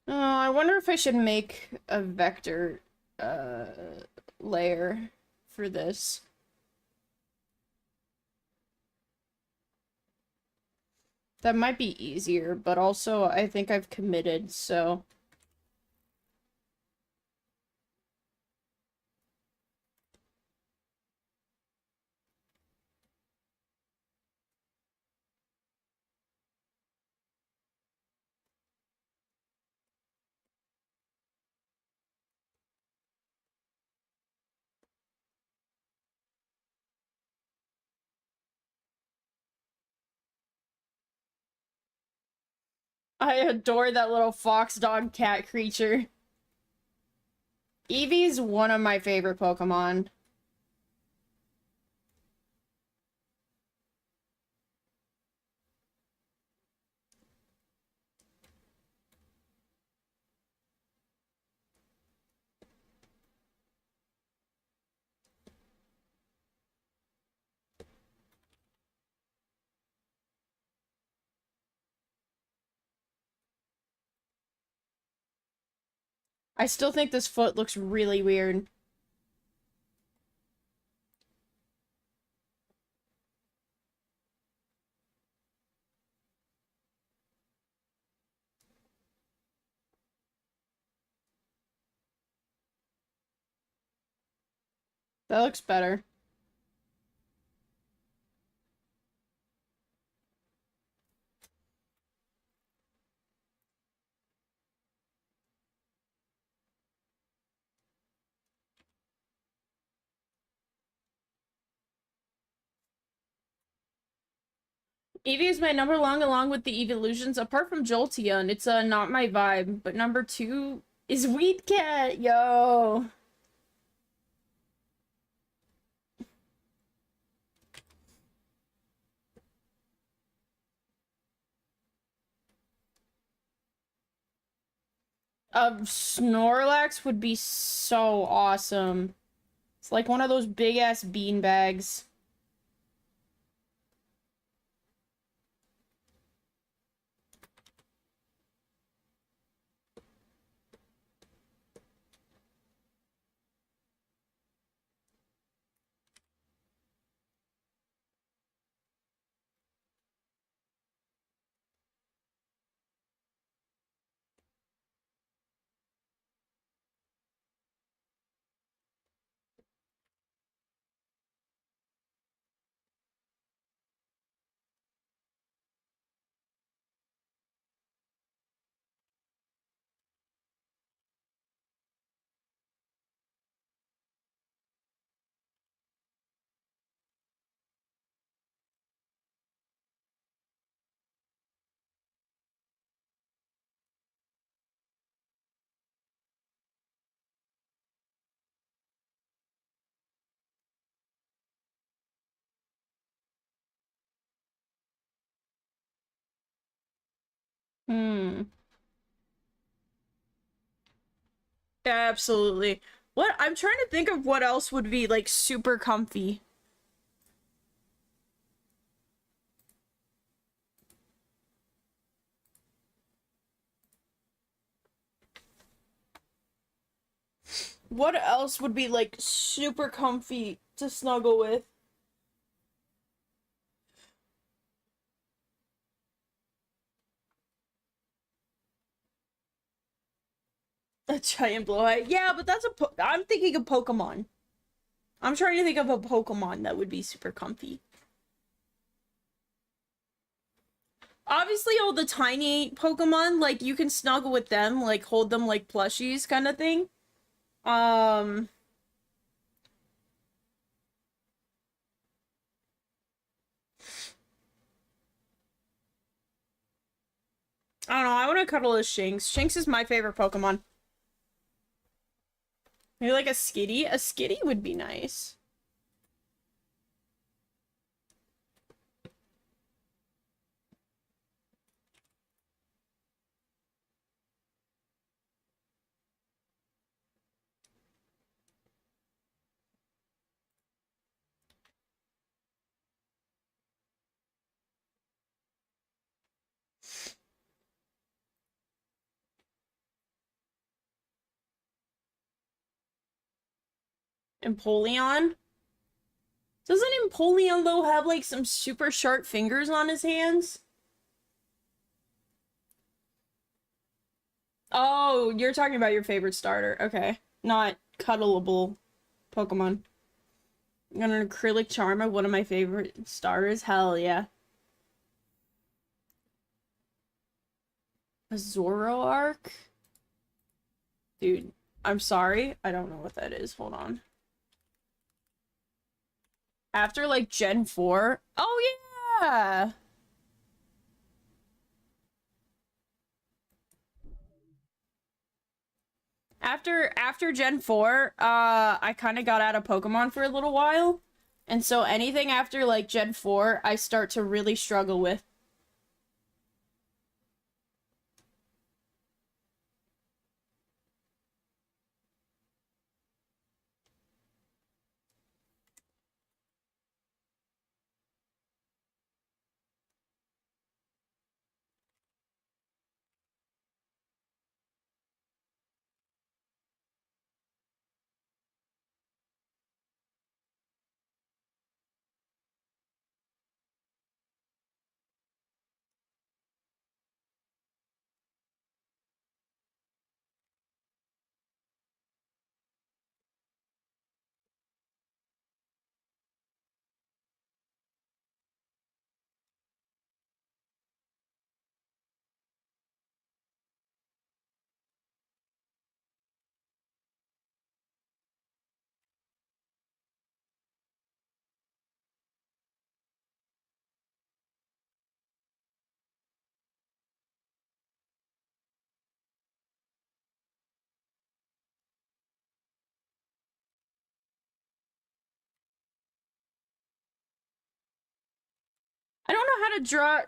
Oh, I wonder if I should make a vector, layer for this. That might be easier, but also I think I've committed, so... I adore that little fox dog cat creature. Eevee's one of my favorite Pokemon. I still think this foot looks really weird. That looks better. Eevee is my number one along with the Evolutions, apart from Jolteon. It's not my vibe, but number two is Wheat Cat, yo. Snorlax would be so awesome. It's like one of those big ass bean bags. Hmm. Absolutely. What I'm trying to think of what else would be like super comfy. What else would be like super comfy to snuggle with? A giant bloweye. Yeah, but that's I'm thinking of Pokemon. I'm trying to think of a Pokemon that would be super comfy. Obviously, all the tiny Pokemon, like, you can snuggle with them, like, hold them like plushies kind of thing. Um, I don't know, I want to cuddle a Shinx. Shinx is my favorite Pokemon. Maybe like a Skitty? A Skitty would be nice. Empoleon? Doesn't Empoleon, though, have, like, some super sharp fingers on his hands? Oh, you're talking about your favorite starter. Okay. Not cuddleable Pokemon. Got an acrylic Charma, one of my favorite starters. Hell yeah. A Zoroark? Dude, I'm sorry. I don't know what that is. Hold on. After, like, Gen 4? Oh, yeah! After Gen 4, I kind of got out of Pokemon for a little while. And so anything after, like, Gen 4, I start to really struggle with. know how to draw.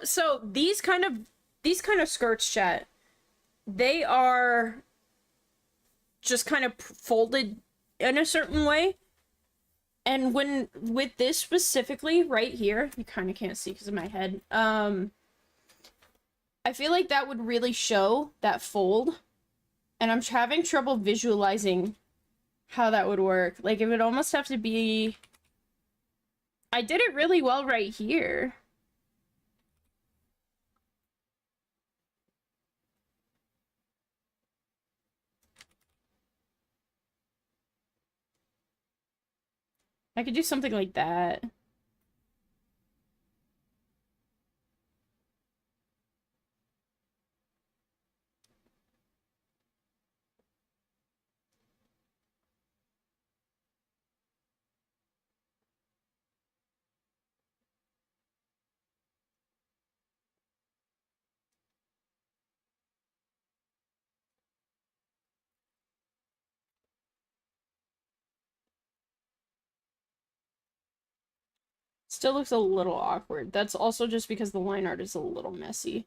So these kind of skirts, chat. They are just kind of folded in a certain way. And when with this specifically right here, you kind of can't see because of my head. I feel like that would really show that fold, and I'm having trouble visualizing how that would work. Like, it would almost have to be... I did it really well right here. I could do something like that. Still looks a little awkward. That's also just because the line art is a little messy.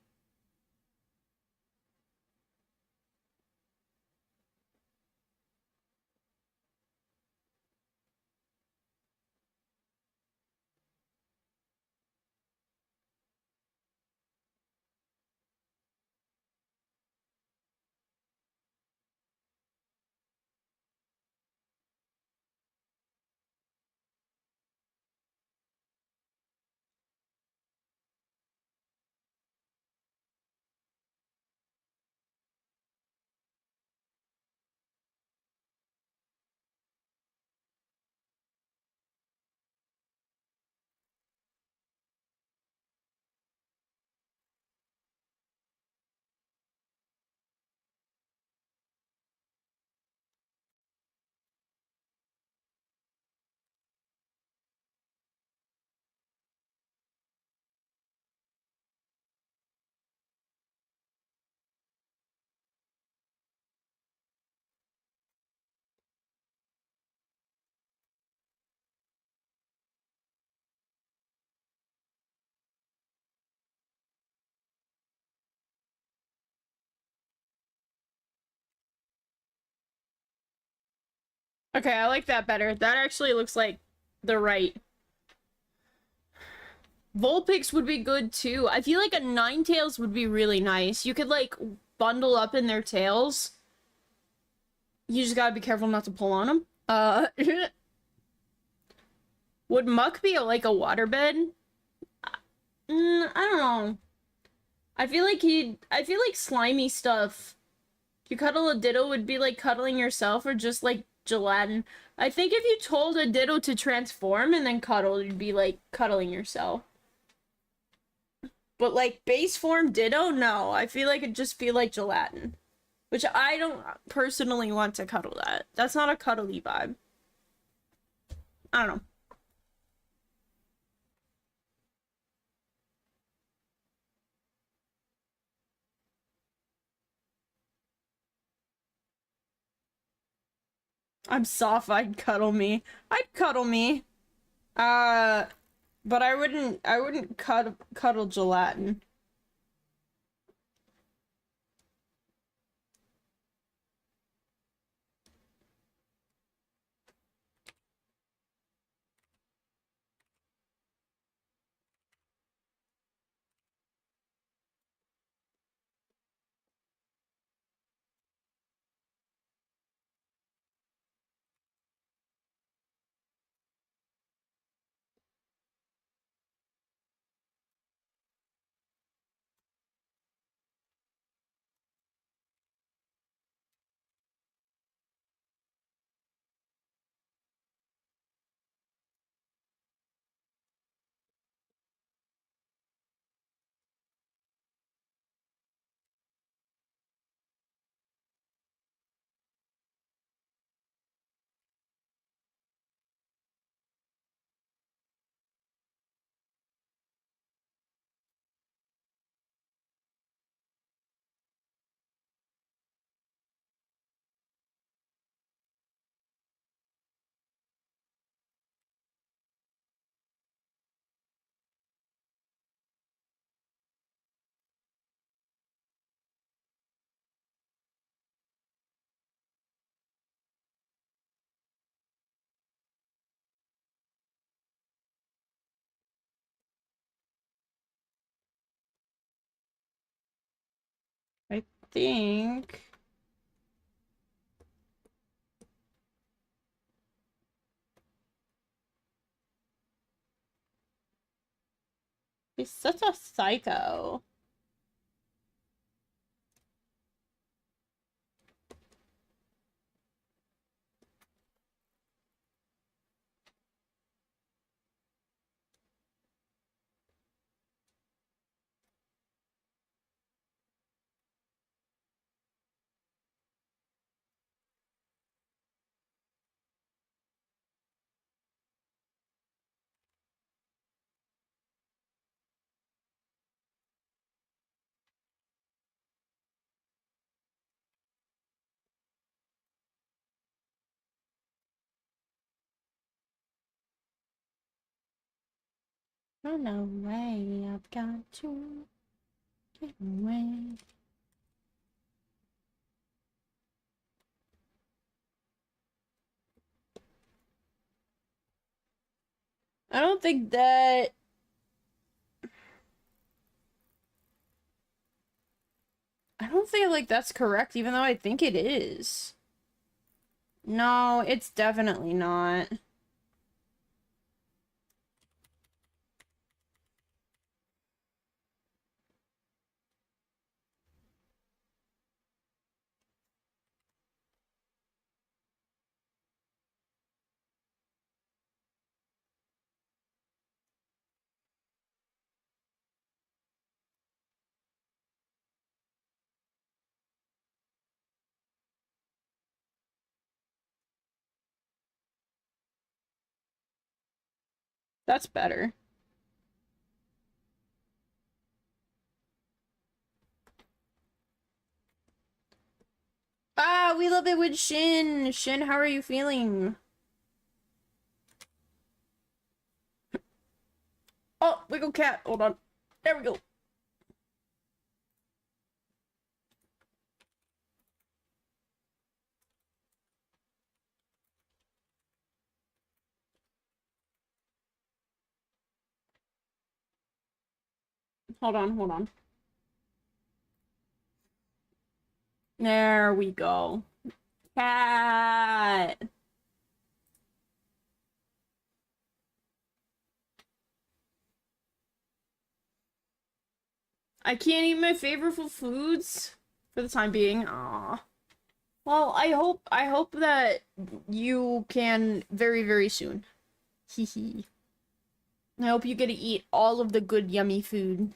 Okay, I like that better. That actually looks like the right. Vulpix would be good too. I feel like a Ninetales would be really nice. You could like bundle up in their tails. You just gotta be careful not to pull on them. Would Muck be like a waterbed? I don't know. I feel like slimy stuff. If you cuddle a Ditto would be like cuddling yourself or just like gelatin. I think if you told a Ditto to transform and then cuddle, you'd be like cuddling yourself. But like base form Ditto, no. I feel like it'd just be like gelatin. Which I don't personally want to cuddle that. That's not a cuddly vibe. I don't know. I'm soft, I'd cuddle me. I'd cuddle me. Uh, but I wouldn't cuddle gelatin. think. He's such a psycho. Run away, I've got to get away. I don't think that... I don't think, like, that's correct, even though I think it is. No, it's definitely not. That's better. Ah, we love it with Shin. Shin, how are you feeling? Oh, wiggle cat. Hold on. There we go. Hold on, hold on. There we go. Cat. I can't eat my favorite foods for the time being. Aw. Well, I hope that you can very, very soon. Hee hee. I hope you get to eat all of the good, yummy food.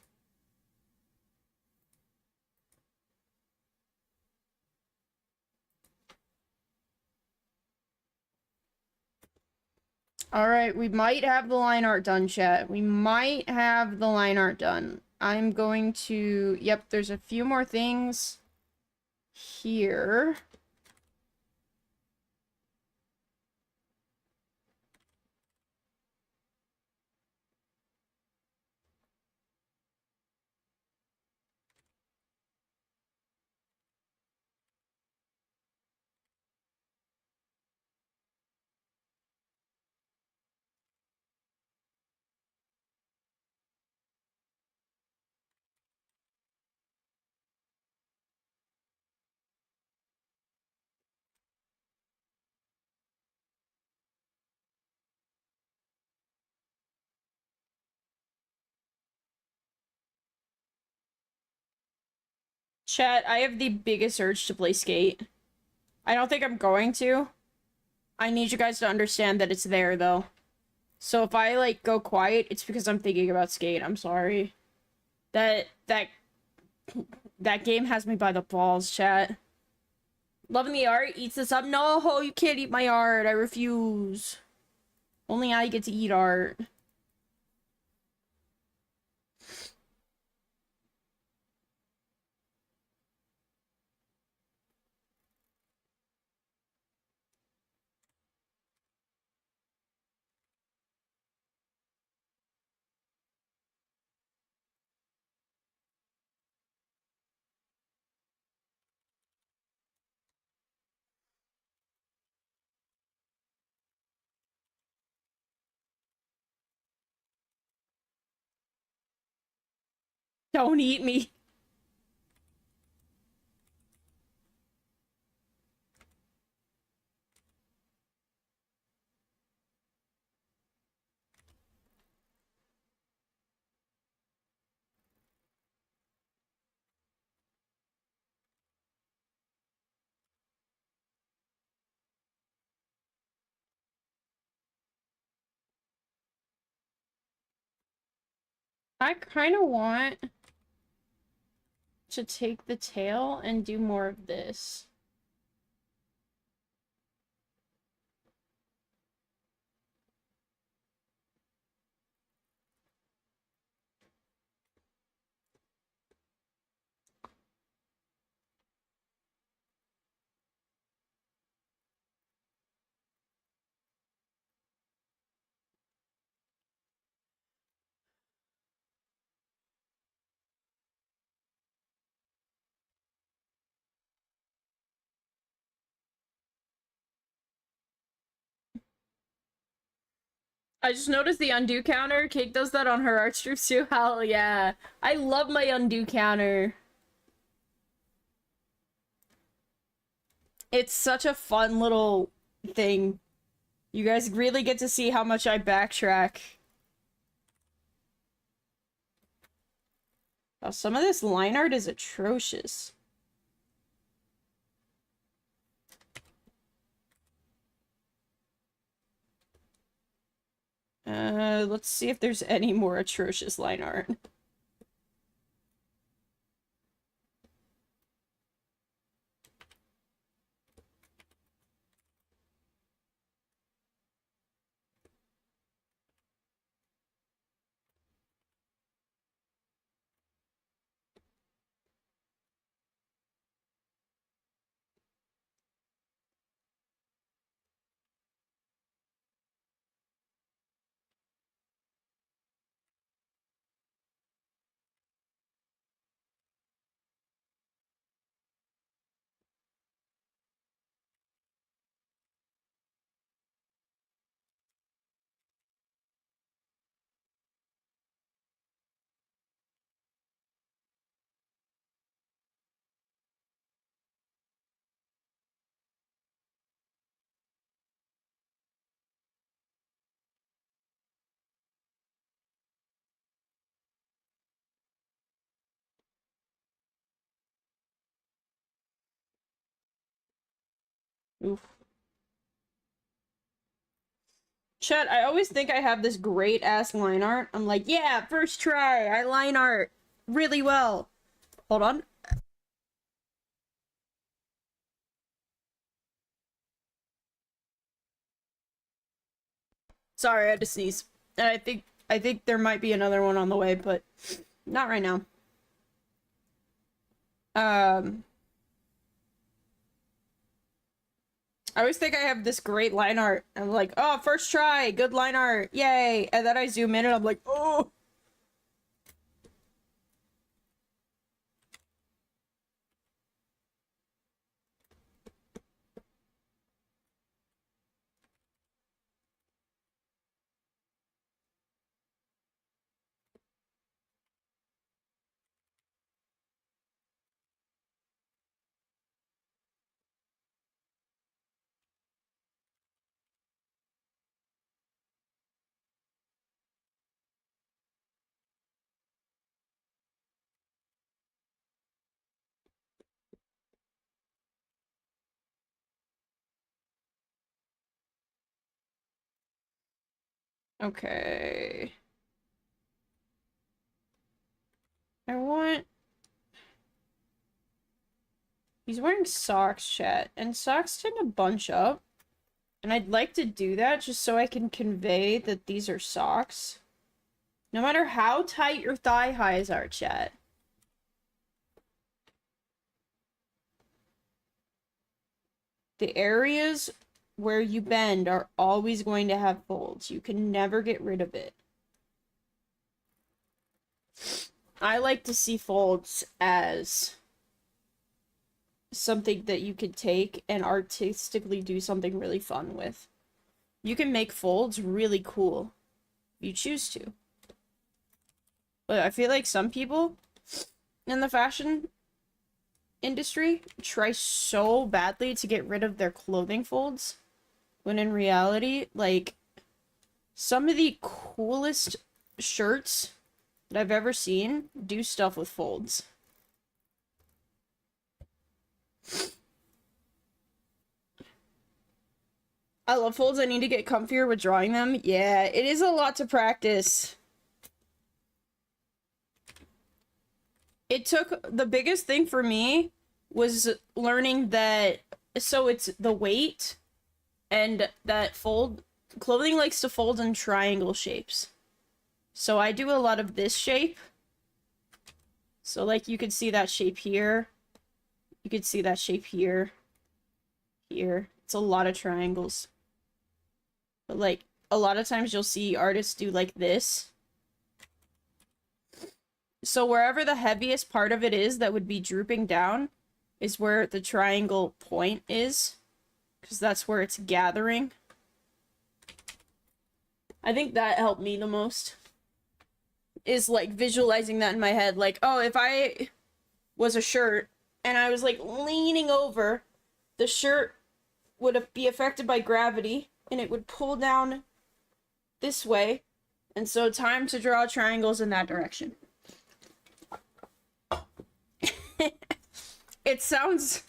Alright, we might have the line art done, chat. We might have the line art done. I'm going to... Yep, there's a few more things here. Chat, I have the biggest urge to play Skate. I don't think I'm going to. I need you guys to understand that it's there, though. So if I, like, go quiet, it's because I'm thinking about Skate. I'm sorry. That game has me by the balls, chat. Loving the art eats this up. No, you can't eat my art. I refuse. Only I get to eat art. Don't eat me. I kind of want to take the tail and do more of this. I just noticed the undo counter. Cake does that on her art strips too. Hell yeah. I love my undo counter. It's such a fun little thing. You guys really get to see how much I backtrack. Oh, some of this line art is atrocious. Let's see if there's any more atrocious line art. Oof. Chet, I always think I have this great ass line art. I'm like, yeah, first try, I line art really well. Hold on. Sorry, I had to sneeze. And I think there might be another one on the way, but not right now. I always think I have this great line art. I'm like, oh, first try, good line art, yay! And then I zoom in and I'm like, oh! Okay. I want... He's wearing socks, chat, and socks tend to bunch up. And I'd like to do that just so I can convey that these are socks. No matter how tight your thigh highs are, chat. The areas where you bend are always going to have folds. You can never get rid of it. I like to see folds as something that you could take and artistically do something really fun with. You can make folds really cool if you choose to. But I feel like some people in the fashion industry try so badly to get rid of their clothing folds, when in reality, like, some of the coolest shirts that I've ever seen do stuff with folds. I love folds. I need to get comfier with drawing them. Yeah, it is a lot to practice. it took the biggest thing for me was learning that so it's the weight and that fold clothing likes to fold in triangle shapes. So I do a lot of this shape. So like you could see that shape here. You could see that shape here. Here. It's a lot of triangles. But like a lot of times you'll see artists do like this. So wherever the heaviest part of it is that would be drooping down is where the triangle point is. Because that's where it's gathering. I think that helped me the most. Is like visualizing that in my head. Like, oh, if I was a shirt and I was like leaning over, the shirt would be affected by gravity and it would pull down this way. And so time to draw triangles in that direction. It sounds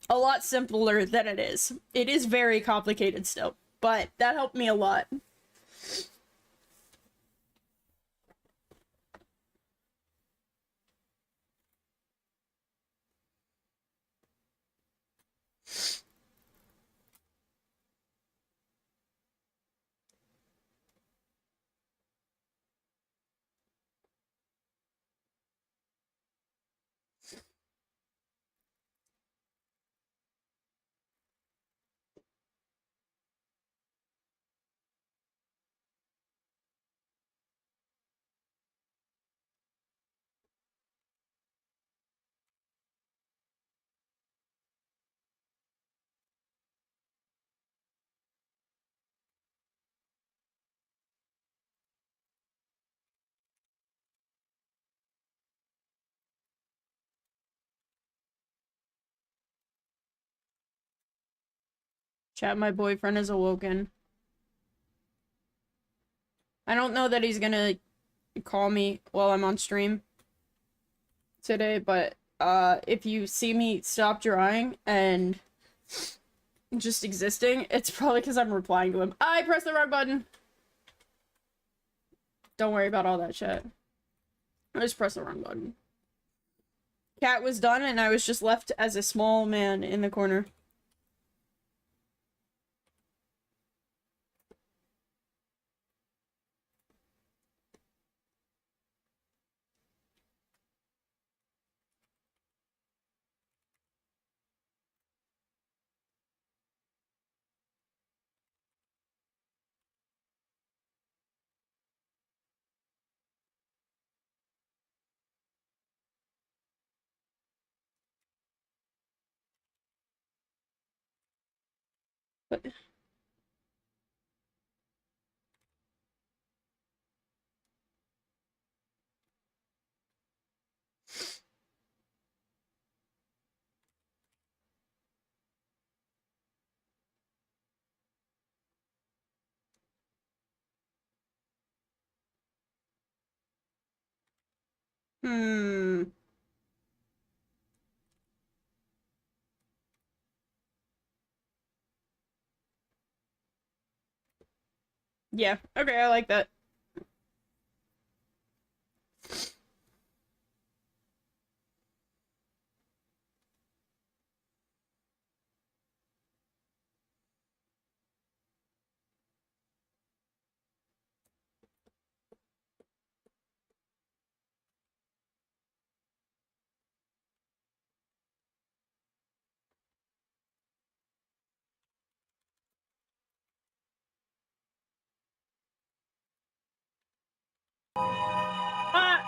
a lot simpler than it is. It is very complicated still, but that helped me a lot. Chat, my boyfriend is awoken. I don't know that he's gonna call me while I'm on stream today, but if you see me stop drawing and just existing, it's probably because I'm replying to him. I pressed the wrong button! Don't worry about all that shit. I just pressed the wrong button. Cat was done and I was just left as a small man in the corner. But yeah, okay, I like that. Ah!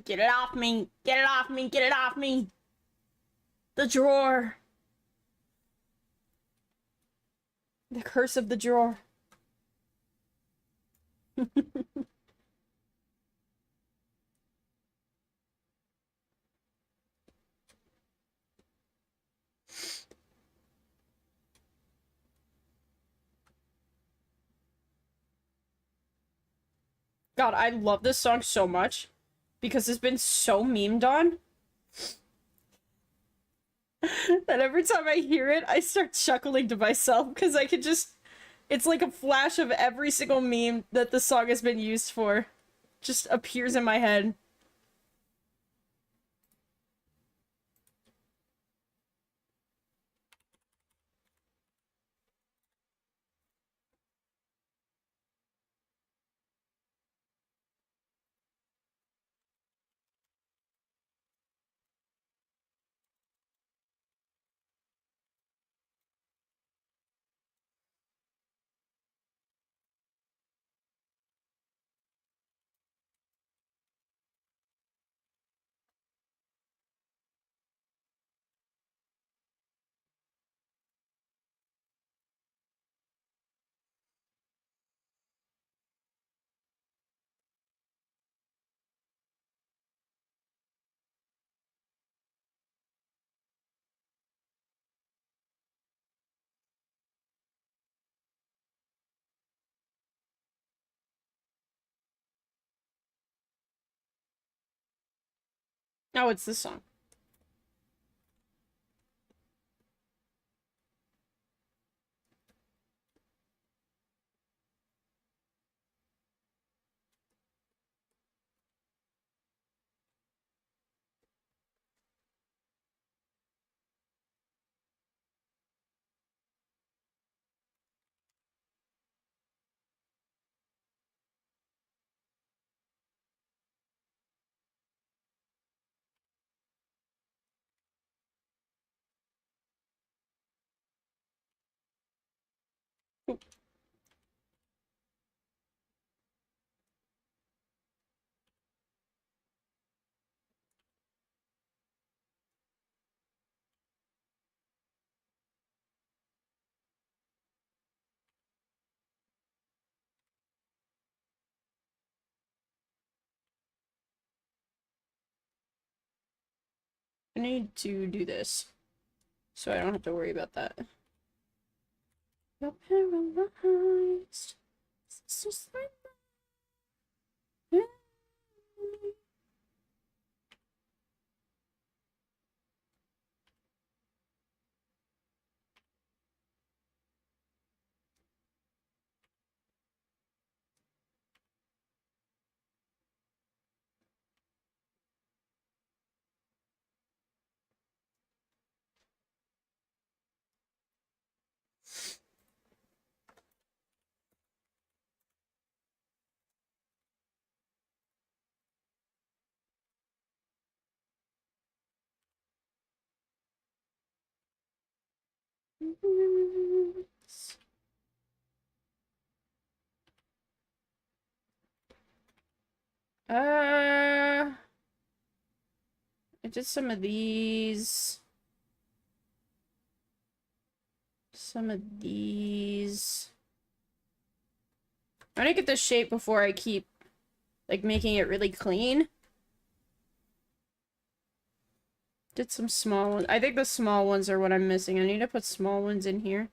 Get it off me! Get it off me! Get it off me! The drawer! The curse of the drawer. God, I love this song so much because it's been so memed on. that every time I hear it, I start chuckling to myself because I could just. It's like a flash of every single meme that the song has been used for. Just appears in my head. Oh, it's this song. I need to do this, so I don't have to worry about that. You're paralyzed. It's just like that. I did some of these. Some of these. I'm gonna get this shape before I keep, like, making it really clean. Did some small ones. I think the small ones are what I'm missing. I need to put small ones in here.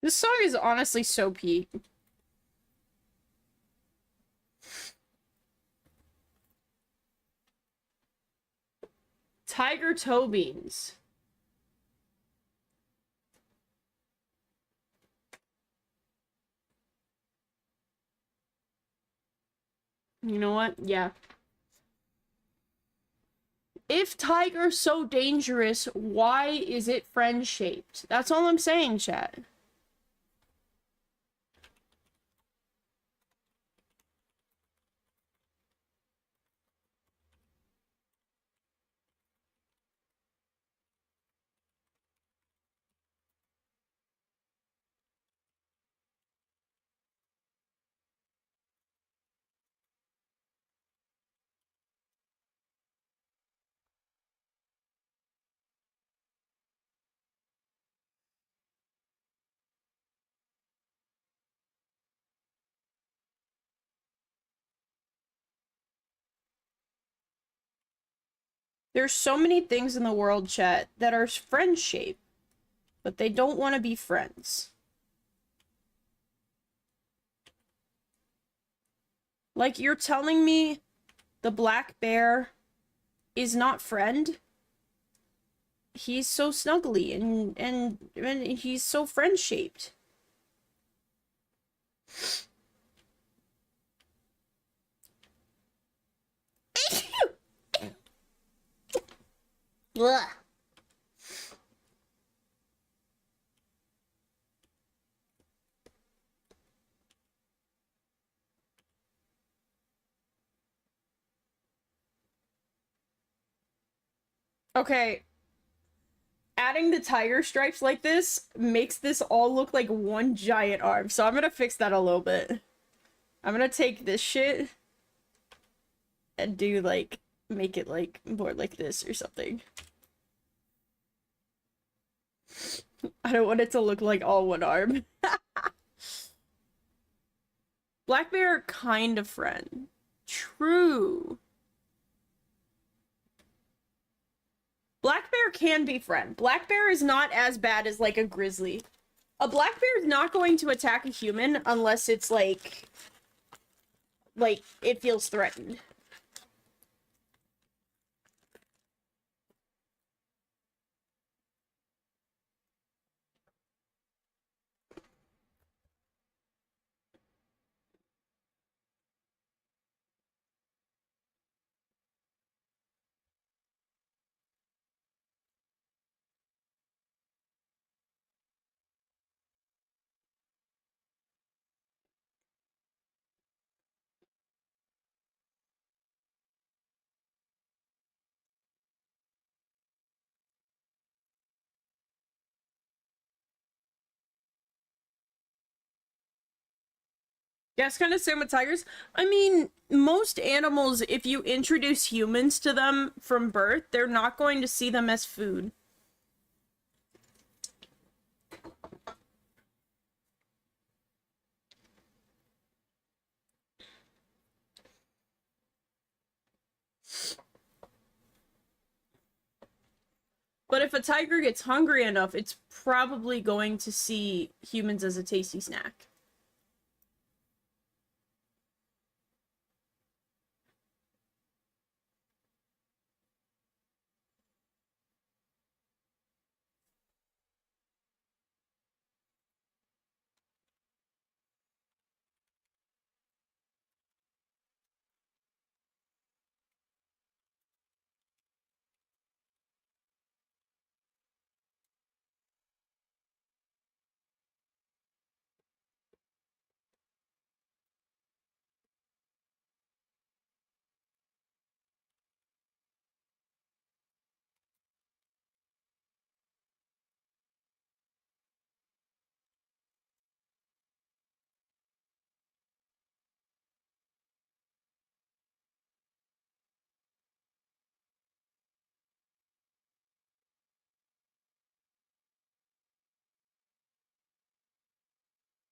This song is honestly so peak. Tiger toe beans. You know what? Yeah. If tiger's so dangerous, why is it friend-shaped? That's all I'm saying, chat. There's so many things in the world, chat, that are friend-shaped, but they don't want to be friends. Like, you're telling me the black bear is not friend? He's so snuggly and he's so friend-shaped. Ugh. Okay. Adding the tiger stripes like this makes this all look like one giant arm, so I'm gonna fix that a little bit. I'm gonna take this shit and do, like, make it, like, more like this or something. I don't want it to look like all one arm. Black bear, kind of friend. True. Black bear can be friend. Black bear is not as bad as, like, a grizzly. A black bear is not going to attack a human unless it's, like, it feels threatened. Yeah, it's kind of same with tigers. I mean, most animals, if you introduce humans to them from birth, they're not going to see them as food. But if a tiger gets hungry enough, it's probably going to see humans as a tasty snack.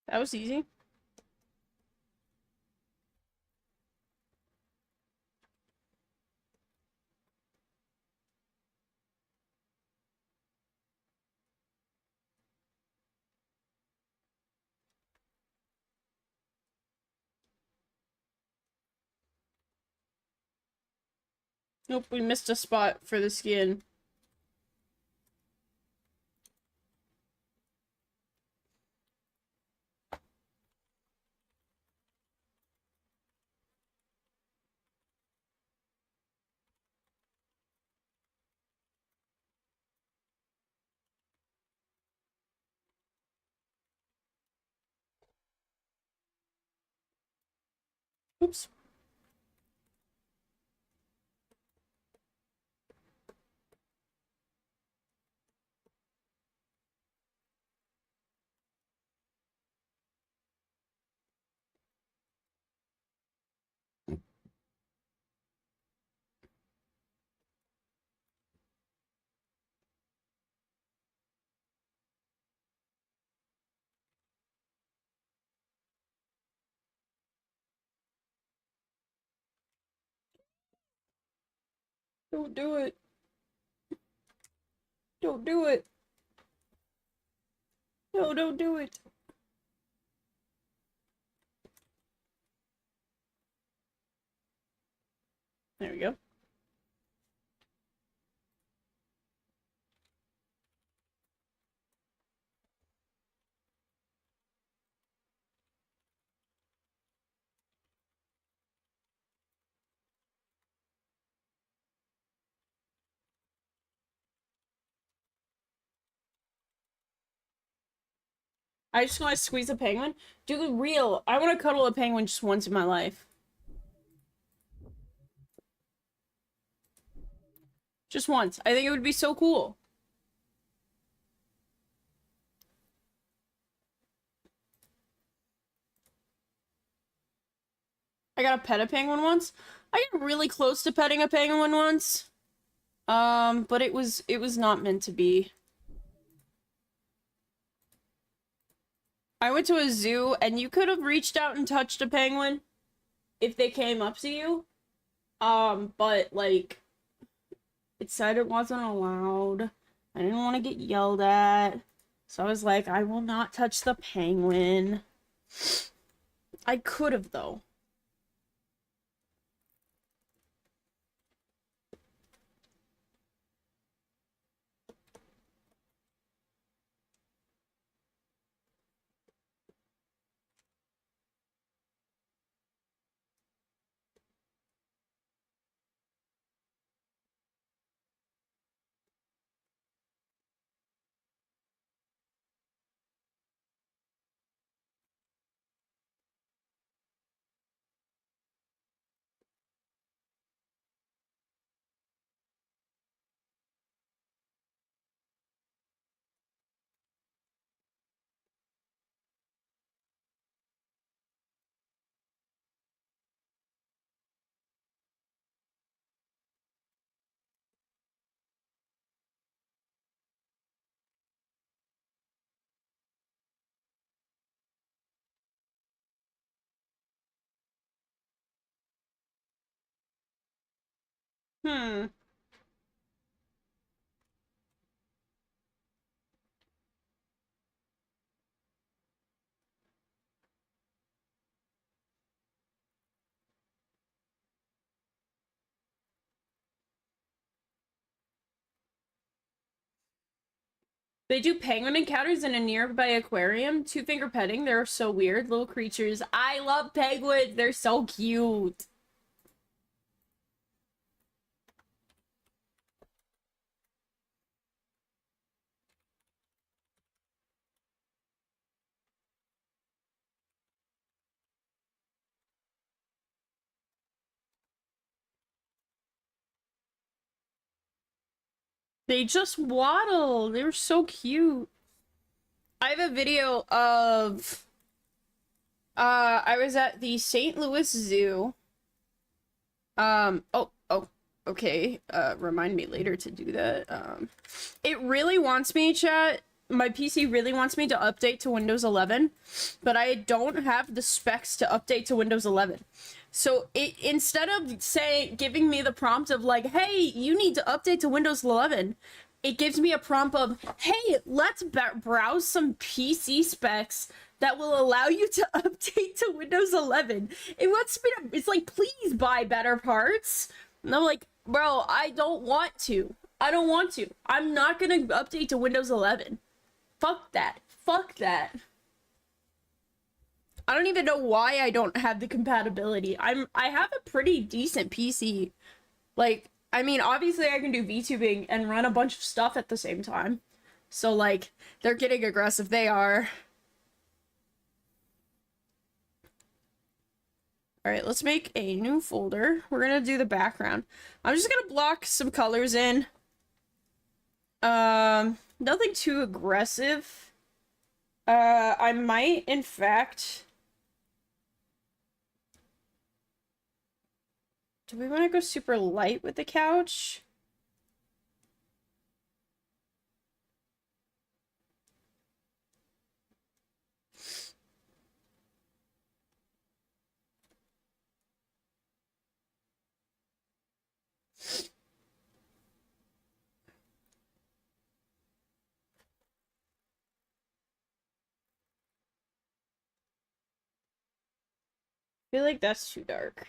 That was easy. Nope, we missed a spot for the skin. Oops. Don't do it. Don't do it. No, don't do it. There we go. I just want to squeeze a penguin. Dude, real. I want to cuddle a penguin just once in my life. Just once. I think it would be so cool. I got to pet a penguin once. I got really close to petting a penguin once. But it was not meant to be. I went to a zoo and you could have reached out and touched a penguin if they came up to you. But like it said it wasn't allowed. I didn't want to get yelled at. So I was like, I will not touch the penguin. I could have though. Hmm. They do penguin encounters in a nearby aquarium. Two-finger petting. They're so weird. Little creatures. I love penguins. They're so cute. They just waddle. They're so cute. I have a video of I was at the St. Louis Zoo. Oh, okay. Remind me later to do that. It really wants me, chat. My PC really wants me to update to Windows 11, but I don't have the specs to update to Windows 11. So it instead of giving me the prompt of like, hey, you need to update to Windows 11, it gives me a prompt of, hey, let's browse some PC specs that will allow you to update to Windows 11. It wants me to, it's like, please buy better parts. And I'm like, bro, I don't want to. I don't want to. I'm not gonna update to Windows 11. Fuck that. Fuck that. I don't even know why I don't have the compatibility. I have a pretty decent PC. Like, I mean, obviously I can do VTubing and run a bunch of stuff at the same time. So, like, they're getting aggressive. They are. All right, let's make a new folder. We're gonna do the background. I'm just gonna block some colors in. Nothing too aggressive. I might, in fact... Do we want to go super light with the couch? I feel like that's too dark.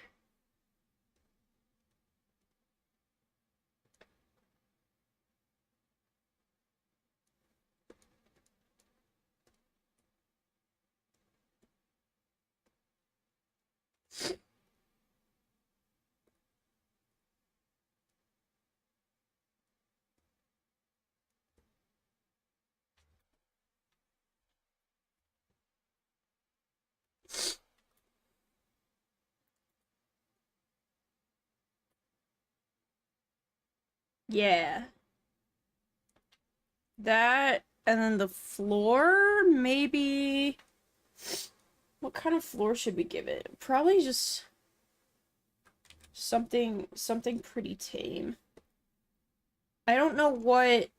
Yeah. That, and then the floor, maybe... What kind of floor should we give it? Probably just something pretty tame. I don't know what...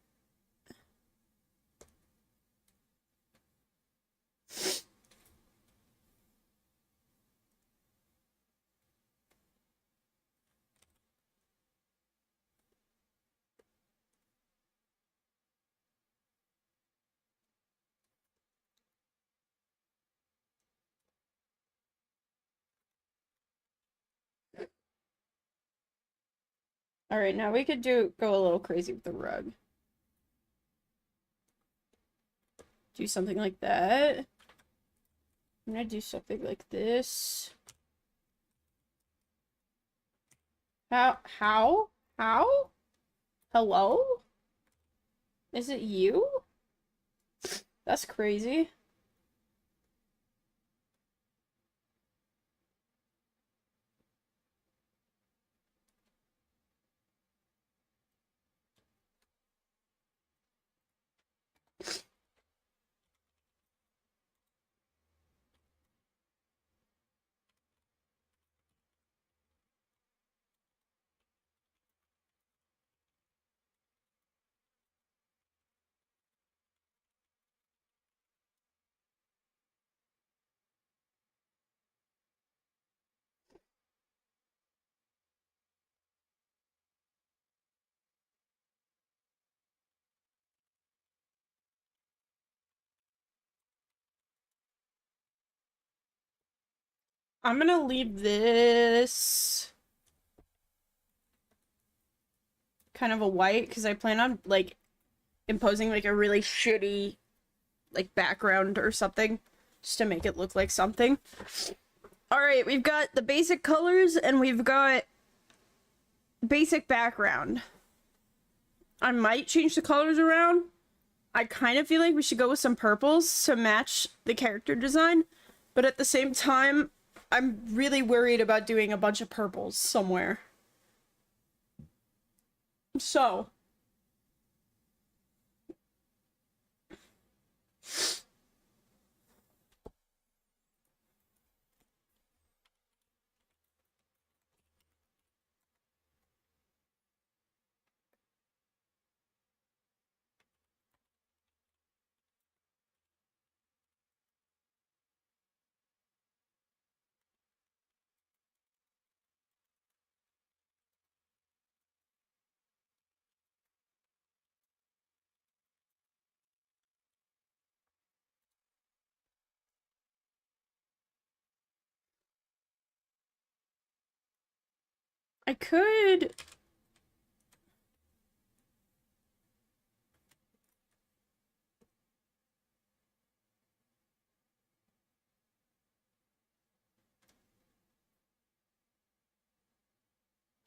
Alright, now we could go a little crazy with the rug. Do something like that. I'm gonna do something like this. How? Hello? Is it you? That's crazy. I'm gonna leave this kind of a white because I plan on like imposing like a really shitty like background or something just to make it look like something. All right, we've got the basic colors and we've got basic background. I might change the colors around. I kind of feel like we should go with some purples to match the character design, but at the same time, I'm really worried about doing a bunch of purples somewhere. So, I could...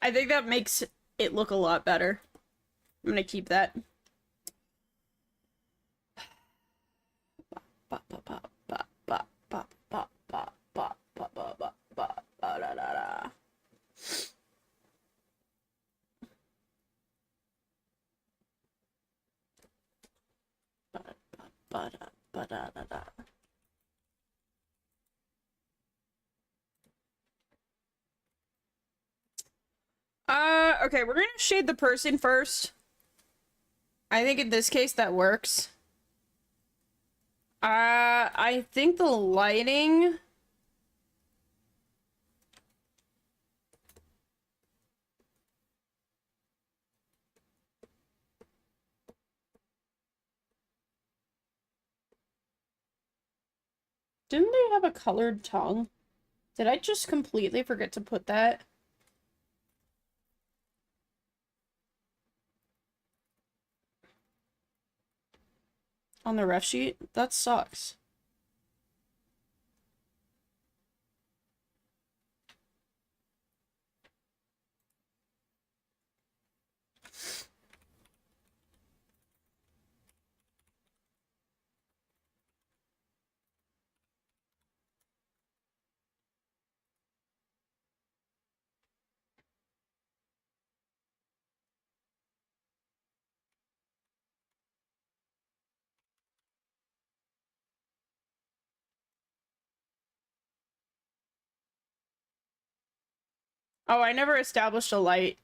I think that makes it look a lot better. I'm gonna keep that. Ba-da, ba-da-da-da. Okay, we're gonna shade the person first. I think in this case that works. I think the lighting... Didn't they have a colored tongue? Did I just completely forget to put that? On the ref sheet? That sucks. Oh, I never established a light.